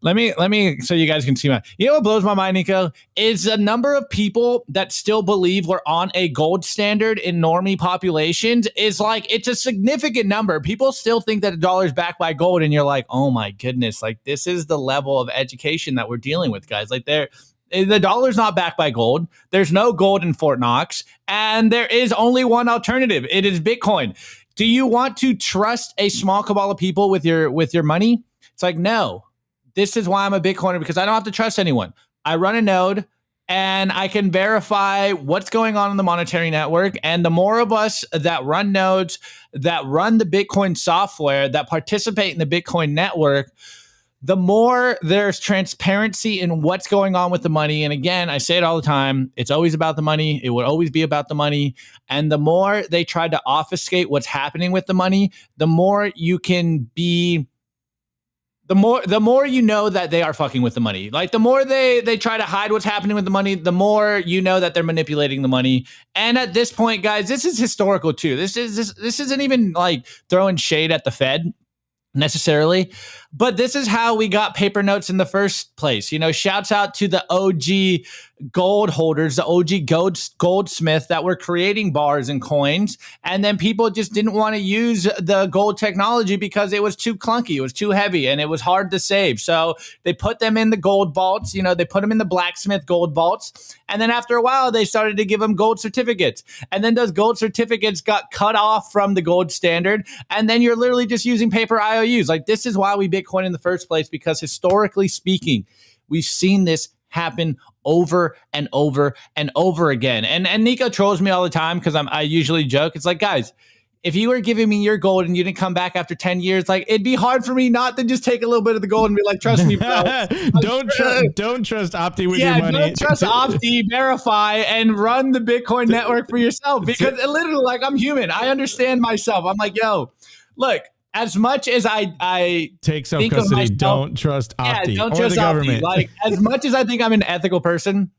Let me so you guys can see what blows my mind, Nico, is the number of people that still believe we're on a gold standard in normie populations is like, it's a significant number. People still think that a dollar is backed by gold, and you're like, oh my goodness, like this is the level of education that we're dealing with, guys. Like the dollar's not backed by gold. There's no gold in Fort Knox, and there is only one alternative. It is Bitcoin. Do you want to trust a small cabal of people with your money? It's like, no. This is why I'm a Bitcoiner, because I don't have to trust anyone. I run a node and I can verify what's going on in the monetary network. And the more of us that run nodes, that run the Bitcoin software, that participate in the Bitcoin network, the more there's transparency in what's going on with the money. And again, I say it all the time, it's always about the money. It will always be about the money. And the more they try to obfuscate what's happening with the money, the more you can be... The more you know that they are fucking with the money. Like, the more they try to hide what's happening with the money, the more you know that they're manipulating the money. And at this point, guys, this is historical too. This isn't even like throwing shade at the Fed necessarily, but this is how we got paper notes in the first place. Shouts out to the OG gold holders, the OG goldsmith that were creating bars and coins, and then people just didn't want to use the gold technology because it was too clunky, it was too heavy, and it was hard to save. So they put them in the gold vaults. They put them in the blacksmith gold vaults, and then after a while they started to give them gold certificates, and then those gold certificates got cut off from the gold standard, and then you're literally just using paper IOUs. Like, this is why we Bitcoin in the first place, because historically speaking, we've seen this happen over and over and over again. And Nico trolls me all the time because I usually joke. It's like, guys, if you were giving me your gold and you didn't come back after 10 years, like, it'd be hard for me not to just take a little bit of the gold and be like, trust me, bro. Don't trust Opti with your money. Don't trust Opti, verify, and run the Bitcoin network for yourself, because literally, like, I'm human. I understand myself. I'm like, yo, look, as much as I take self think of custody, myself- don't trust yeah, Opti don't or trust the Opti. government. Like, as much as I think I'm an ethical person,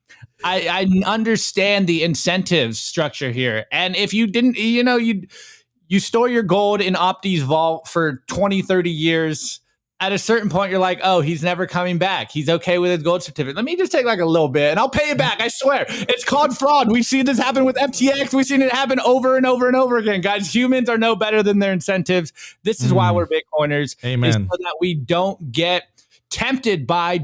I understand the incentive structure here. And if you didn't, you store your gold in Opti's vault for 20, 30 years. At a certain point, you're like, oh, he's never coming back. He's okay with his gold certificate. Let me just take like a little bit and I'll pay it back. I swear. It's called fraud. We've seen this happen with FTX. We've seen it happen over and over and over again. Guys, humans are no better than their incentives. This is why we're Bitcoiners. Amen. Is so that we don't get tempted by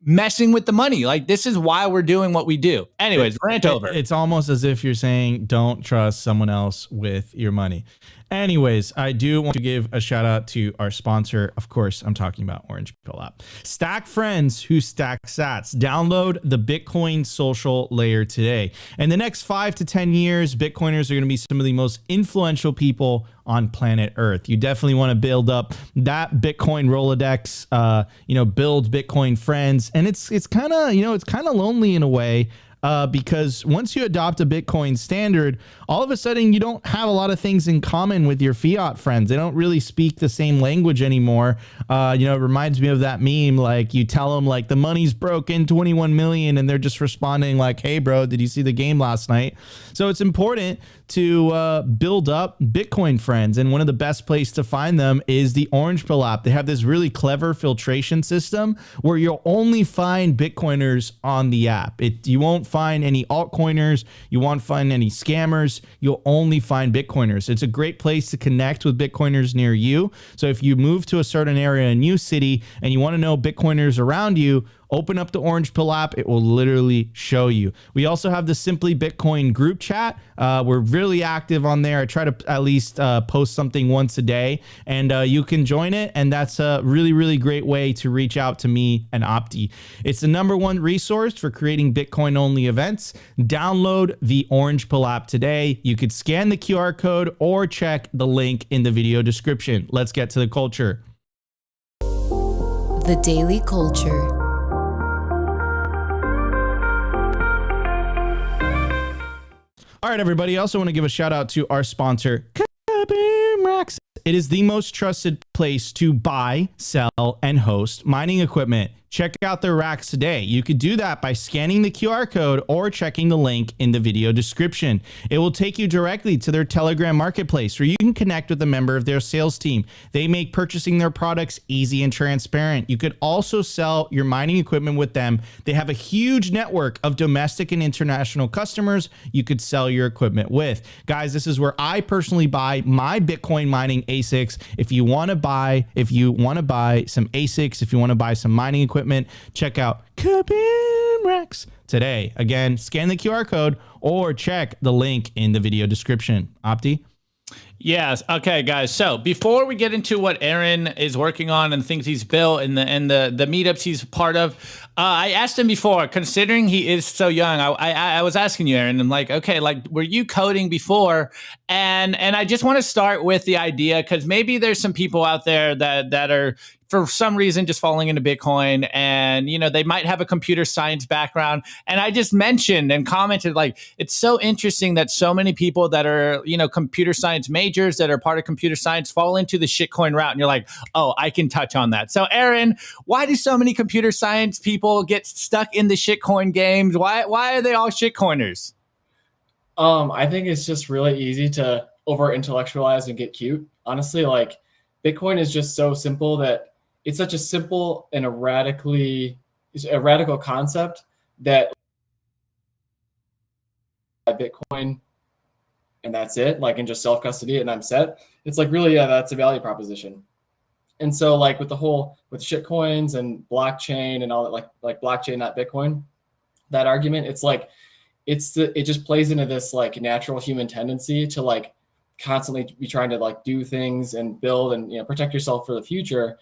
messing with the money. Like, this is why we're doing what we do. Anyways, rant over. It's almost as if you're saying don't trust someone else with your money. Anyways, I do want to give a shout out to our sponsor. Of course, I'm talking about Orange Pill app. Stack friends who stack sats. Download the Bitcoin social layer today. In the next 5 to 10 years, Bitcoiners are going to be some of the most influential people on planet Earth. You definitely want to build up that Bitcoin Rolodex, build Bitcoin friends. And it's kind of, it's kind of lonely in a way. Because once you adopt a Bitcoin standard, all of a sudden you don't have a lot of things in common with your fiat friends. They don't really speak the same language anymore. It reminds me of that meme. Like, you tell them like the money's broken 21 million and they're just responding like, hey bro, did you see the game last night? So it's important to build up Bitcoin friends. And one of the best places to find them is the Orange Pill app. They have this really clever filtration system where you'll only find Bitcoiners on the app. You won't find any altcoiners. You won't find any scammers. You'll only find Bitcoiners. It's a great place to connect with Bitcoiners near you. So if you move to a certain area, a new city, and you want to know Bitcoiners around you, open up the Orange Pill app. It will literally show you. We also have the Simply Bitcoin group chat. We're really active on there. I try to at least post something once a day, and you can join it. And that's a really, really great way to reach out to me and Opti. It's the #1 resource for creating Bitcoin only events. Download the Orange Pill app today. You could scan the QR code or check the link in the video description. Let's get to the culture. The Daily Culture. All right, everybody. I also want to give a shout out to our sponsor, Kaboom Racks. It is the most trusted place to buy, sell, and host mining equipment. Check out their racks today. You could do that by scanning the QR code or checking the link in the video description. It will take you directly to their Telegram marketplace where you can connect with a member of their sales team. They make purchasing their products easy and transparent. You could also sell your mining equipment with them. They have a huge network of domestic and international customers you could sell your equipment with. Guys, this is where I personally buy my Bitcoin mining ASICs. If you want to buy some ASICs, if you want to buy some mining equipment, check out Kaboom Racks today. Again, scan the QR code or check the link in the video description. Opti? Yes. Okay, guys. So before we get into what Aaron is working on and things he's built and the meetups he's part of, I asked him before, considering he is so young, I was asking you, Aaron, I'm like, okay, like, were you coding before? And I just want to start with the idea, because maybe there's some people out there that are, for some reason, just falling into Bitcoin, and they might have a computer science background. And I just mentioned and commented, like, it's so interesting that so many people that are computer science majors, that are part of computer science, fall into the shitcoin route. And you're like, oh, I can touch on that. So Aaron, why do so many computer science people get stuck in the shitcoin games? Why are they all shitcoiners? I think it's just really easy to over intellectualize and get cute. Honestly, like, Bitcoin is just so simple that it's such a simple and a radical concept that Bitcoin, and that's it, like, and just self-custody and I'm set. It's like, really, yeah, that's a value proposition. And so, like, with shitcoins and blockchain and all that, like blockchain, not Bitcoin, that argument, it's like, it just plays into this like natural human tendency to like constantly be trying to like do things and build and protect yourself for the future.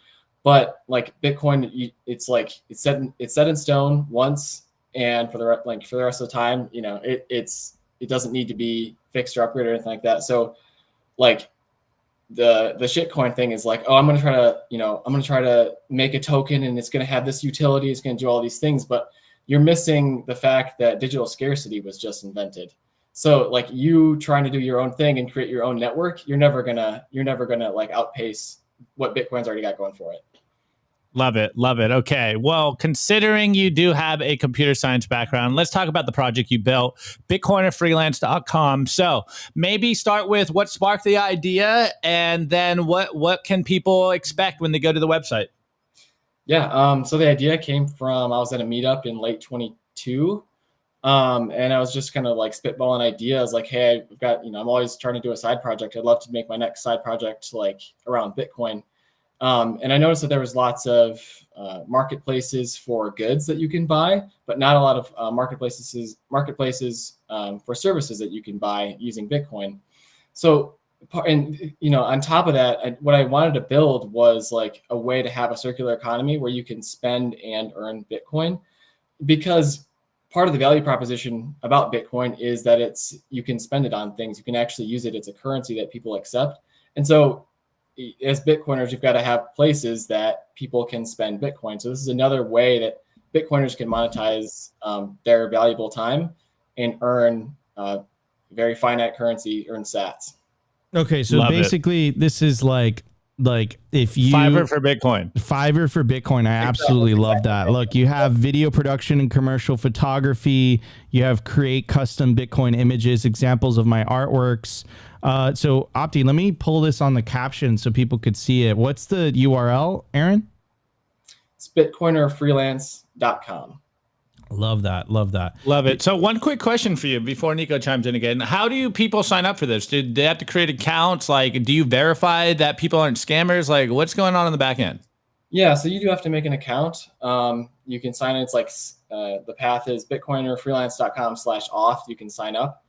But like Bitcoin, it's like it's set in stone once, and for the rest of the time, it doesn't need to be fixed or upgraded or anything like that. So like the shitcoin thing is like, oh, I'm gonna try to make a token and it's gonna have this utility, it's gonna do all these things, but you're missing the fact that digital scarcity was just invented. So like, you trying to do your own thing and create your own network, you're never gonna like outpace what Bitcoin's already got going for it. Love it. Love it. Okay. Well, considering you do have a computer science background, let's talk about the project you built, bitcoinerfreelance.com. So maybe start with what sparked the idea, and then what can people expect when they go to the website? Yeah. So the idea came from, I was at a meetup in late 22. And I was just kind of like spitballing ideas like, hey, I've got, I'm always trying to do a side project. I'd love to make my next side project like around Bitcoin. And I noticed that there was lots of marketplaces for goods that you can buy, but not a lot of marketplaces for services that you can buy using Bitcoin. So, and on top of that, what I wanted to build was like a way to have a circular economy where you can spend and earn Bitcoin, because part of the value proposition about Bitcoin is that you can spend it on things. You can actually use it. It's a currency that people accept. And so as Bitcoiners, you've got to have places that people can spend Bitcoin. So this is another way that Bitcoiners can monetize their valuable time and earn very finite currency, earn sats. Okay, so Love basically this is like if you Fiverr for Bitcoin. Fiverr for Bitcoin. I absolutely love that. Look, you have video production and commercial photography. You have create custom Bitcoin images, examples of my artworks. So Opti, let me pull this on the caption so people could see it. What's the URL, Aaron? It's bitcoinerfreelance.com. Love that. Love that. Love it. So one quick question for you before Nico chimes in again. How do people sign up for this? Do they have to create accounts? Like, do you verify that people aren't scammers? Like, what's going on in the back end? Yeah, so you do have to make an account. You can sign in. It's like the path is bitcoinerfreelance.com/auth. You can sign up.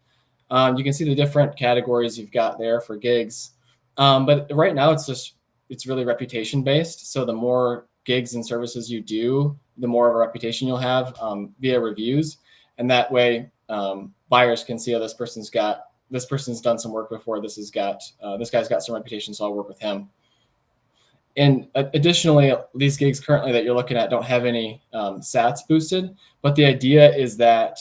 You can see the different categories you've got there for gigs. But right now it's really reputation based. So the more gigs and services you do, the more of a reputation you'll have via reviews. And that way buyers can see, oh, this person's done some work before. This guy's got some reputation, so I'll work with him. And additionally, these gigs currently that you're looking at don't have any sats boosted, but the idea is that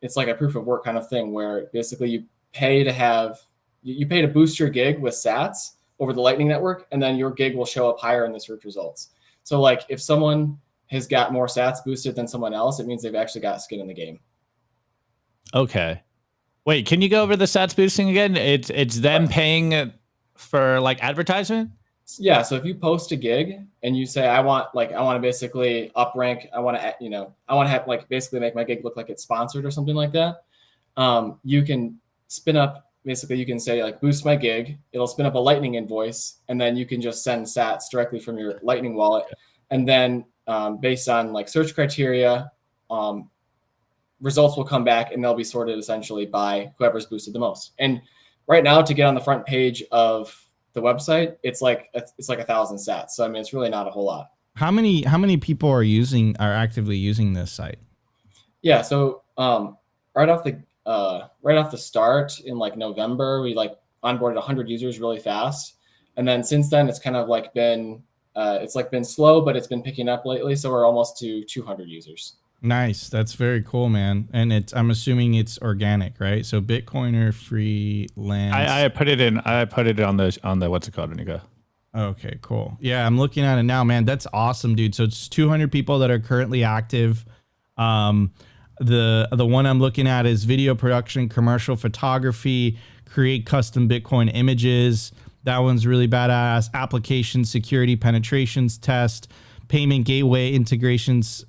it's like a proof of work kind of thing where basically you pay to boost your gig with sats over the Lightning Network, and then your gig will show up higher in the search results. So like if someone has got more sats boosted than someone else, it means they've actually got skin in the game. Okay. Wait, can you go over the sats boosting again? It's them paying for like advertisement? Yeah. So if you post a gig and you say, I want to basically up rank, I want to have like basically make my gig look like it's sponsored or something like that. You can spin up, basically you can say like boost my gig. It'll spin up a Lightning invoice, and then you can just send sats directly from your Lightning wallet. And then based on like search criteria, results will come back and they'll be sorted essentially by whoever's boosted the most. And right now, to get on the front page of the website, it's like 1,000 sats. So I mean, it's really not a whole lot. How many people are actively using this site? Yeah. So right off the start in like November, we like onboarded 100 users really fast, and then since then it's kind of like been slow, but it's been picking up lately. So we're almost to 200 users. Nice. That's very cool, man. And I'm assuming it's organic, right? So Bitcoiner freelance. I put it on the what's it called, Nico? Okay, cool. Yeah, I'm looking at it now, man. That's awesome, dude. So it's 200 people that are currently active. The one I'm looking at is video production, commercial photography, create custom Bitcoin images. That one's really badass. Application security penetrations test, payment gateway integrations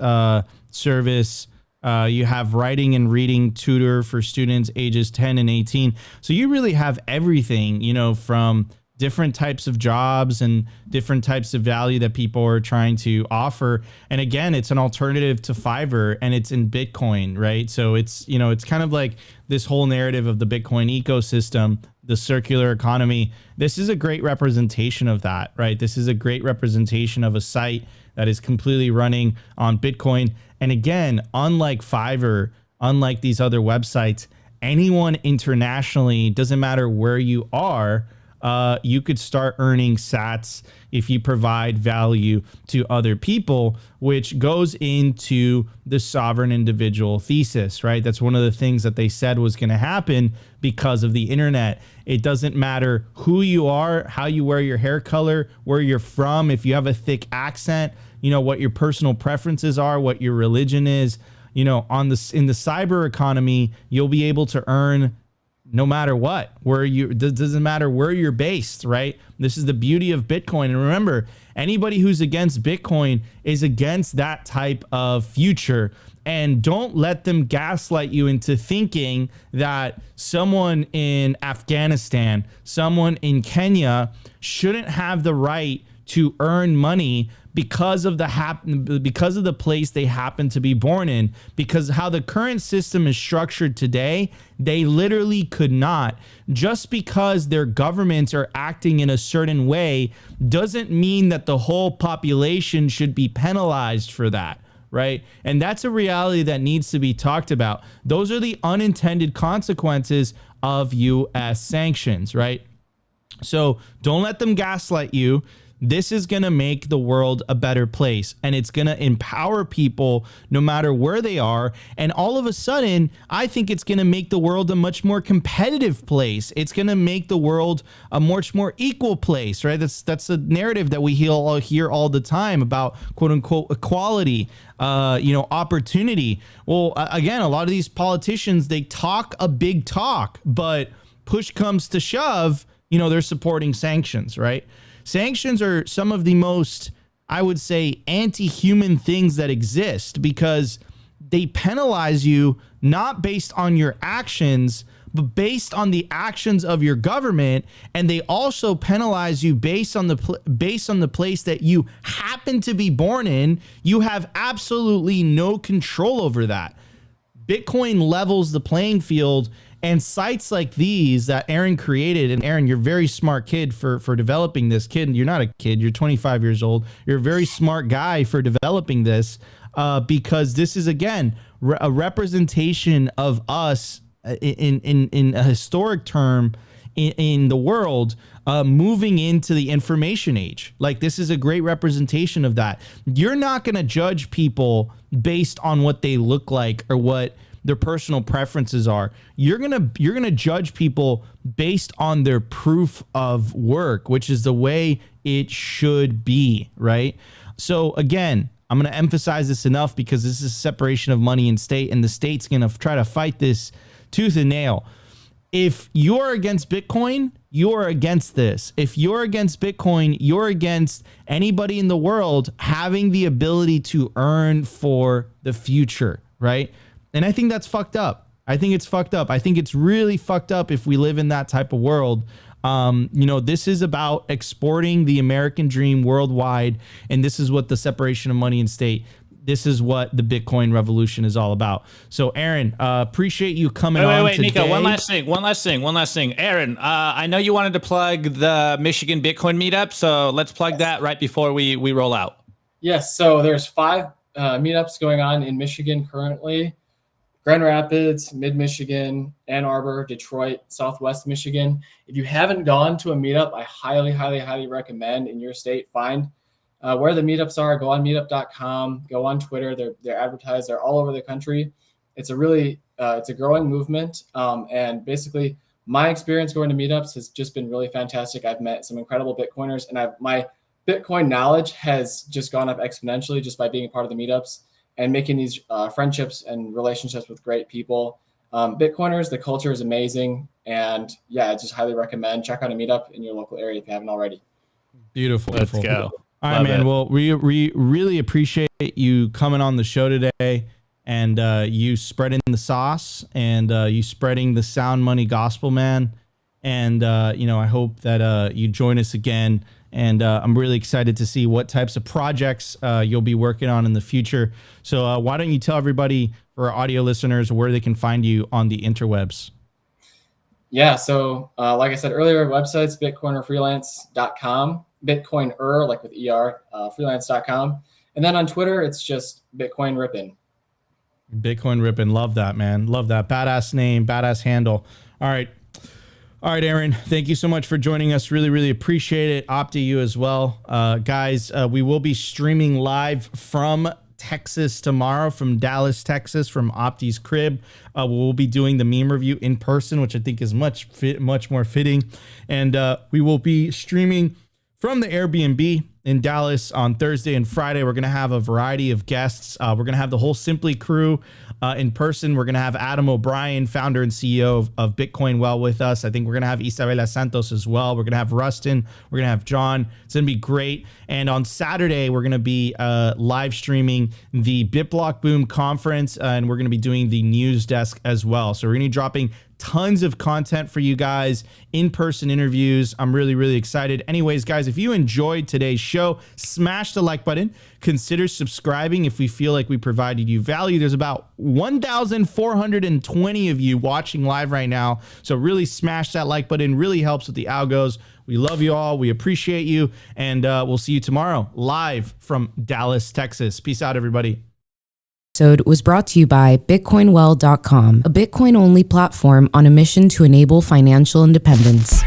service. You have writing and reading tutor for students ages 10 and 18. So you really have everything, from different types of jobs and different types of value that people are trying to offer. And again, it's an alternative to Fiverr, and it's in Bitcoin, right? So it's kind of like this whole narrative of the Bitcoin ecosystem, the circular economy. This is a great representation of that, right? This is a great representation of a site that is completely running on Bitcoin. And again, unlike Fiverr, unlike these other websites, anyone internationally, doesn't matter where you are, you could start earning sats if you provide value to other people, which goes into the sovereign individual thesis, right? That's one of the things that they said was going to happen because of the internet. It doesn't matter who you are, how you wear your hair color, where you're from, if you have a thick accent, you know, what your personal preferences are, what your religion is, you know, in the cyber economy, you'll be able to earn no matter what, doesn't matter where you're based, right? This is the beauty of Bitcoin. And remember, anybody who's against Bitcoin is against that type of future. And don't let them gaslight you into thinking that someone in Afghanistan, someone in Kenya shouldn't have the right to earn money because of the place they happen to be born in, because how the current system is structured today, they literally could not. Just because their governments are acting in a certain way doesn't mean that the whole population should be penalized for that, right? And that's a reality that needs to be talked about. Those are the unintended consequences of US sanctions, right? So don't let them gaslight you. This is going to make the world a better place, and it's going to empower people no matter where they are. And all of a sudden, I think it's going to make the world a much more competitive place. It's going to make the world a much more equal place, right? That's a narrative that we hear all the time about quote unquote equality, opportunity. Well, again, a lot of these politicians, they talk a big talk, but push comes to shove, they're supporting sanctions, right? Sanctions are some of the most, I would say, anti-human things that exist because they penalize you not based on your actions, but based on the actions of your government, and they also penalize you based on the place that you happen to be born in. You have absolutely no control over that. Bitcoin levels the playing field. And sites like these that Aaron created, and Aaron, you're a very smart kid for developing this. Kid, you're not a kid, you're 25 years old. You're a very smart guy for developing this because this is, again, a representation of us in a historic term in the world moving into the information age. Like, this is a great representation of that. You're not going to judge people based on what they look like or what their personal preferences are. You're gonna judge people based on their proof of work, which is the way it should be, right? So again, I'm gonna emphasize this enough because this is separation of money and state, and the state's gonna try to fight this tooth and nail. If you're against Bitcoin, you're against this. If you're against Bitcoin, you're against anybody in the world having the ability to earn for the future, right? And I think that's fucked up. I think it's fucked up. I think it's really fucked up if we live in that type of world. This is about exporting the American dream worldwide. And this is what the separation of money and state, this is what the Bitcoin revolution is all about. So Aaron, appreciate you coming on today. Nico, one last thing. Aaron, I know you wanted to plug the Michigan Bitcoin meetup. So let's plug that right before we roll out. Yes. So there's 5 meetups going on in Michigan currently. Grand Rapids, Mid-Michigan, Ann Arbor, Detroit, Southwest Michigan. If you haven't gone to a meetup, I highly, highly, highly recommend in your state, find where the meetups are. Go on meetup.com, go on Twitter. They're advertised. They're all over the country. It's a really, it's a growing movement. And basically my experience going to meetups has just been really fantastic. I've met some incredible Bitcoiners, and my Bitcoin knowledge has just gone up exponentially just by being a part of the meetups and making these friendships and relationships with great people. Bitcoiners, the culture is amazing. And yeah, I just highly recommend check out a meetup in your local area if you haven't already. Beautiful. Let's go. All right, man. Well, we really appreciate you coming on the show today, and you spreading the sauce, and you spreading the sound money gospel, man. And, I hope that you join us again. And I'm really excited to see what types of projects you'll be working on in the future. So why don't you tell everybody, for our audio listeners, where they can find you on the interwebs? Yeah, so like I said earlier, websites, bitcoinerfreelance.com, Bitcoiner, like with ER, freelance.com. And then on Twitter, it's just Bitcoin Rippin'. Bitcoin Rippin'. Love that, man. Love that. Badass name, badass handle. All All right, Aaron, thank you so much for joining us. Really, really appreciate it. Opti, you as well. Guys, we will be streaming live from Texas tomorrow, from Dallas, Texas, from Opti's crib. We'll be doing the meme review in person, which I think is much more fitting. And we will be streaming from the Airbnb in Dallas on Thursday and Friday. We're going to have a variety of guests. We're going to have the whole Simply crew in person. We're going to have Adam O'Brien, founder and CEO of Bitcoin Well, with us. I think we're going to have Isabela Santos as well. We're going to have Rustin. We're going to have John. It's going to be great. And on Saturday, we're going to be live streaming the BitBlock Boom conference, and we're going to be doing the news desk as well. So we're going to be dropping tons of content for you guys, in-person interviews. I'm really, really excited. Anyways, guys, if you enjoyed today's show, smash the like button. Consider subscribing if we feel like we provided you value. There's about 1,420 of you watching live right now. So really smash that like button. Really helps with the algos. We love you all. We appreciate you. And we'll see you tomorrow live from Dallas, Texas. Peace out, everybody. Episode was brought to you by BitcoinWell.com, a Bitcoin-only platform on a mission to enable financial independence.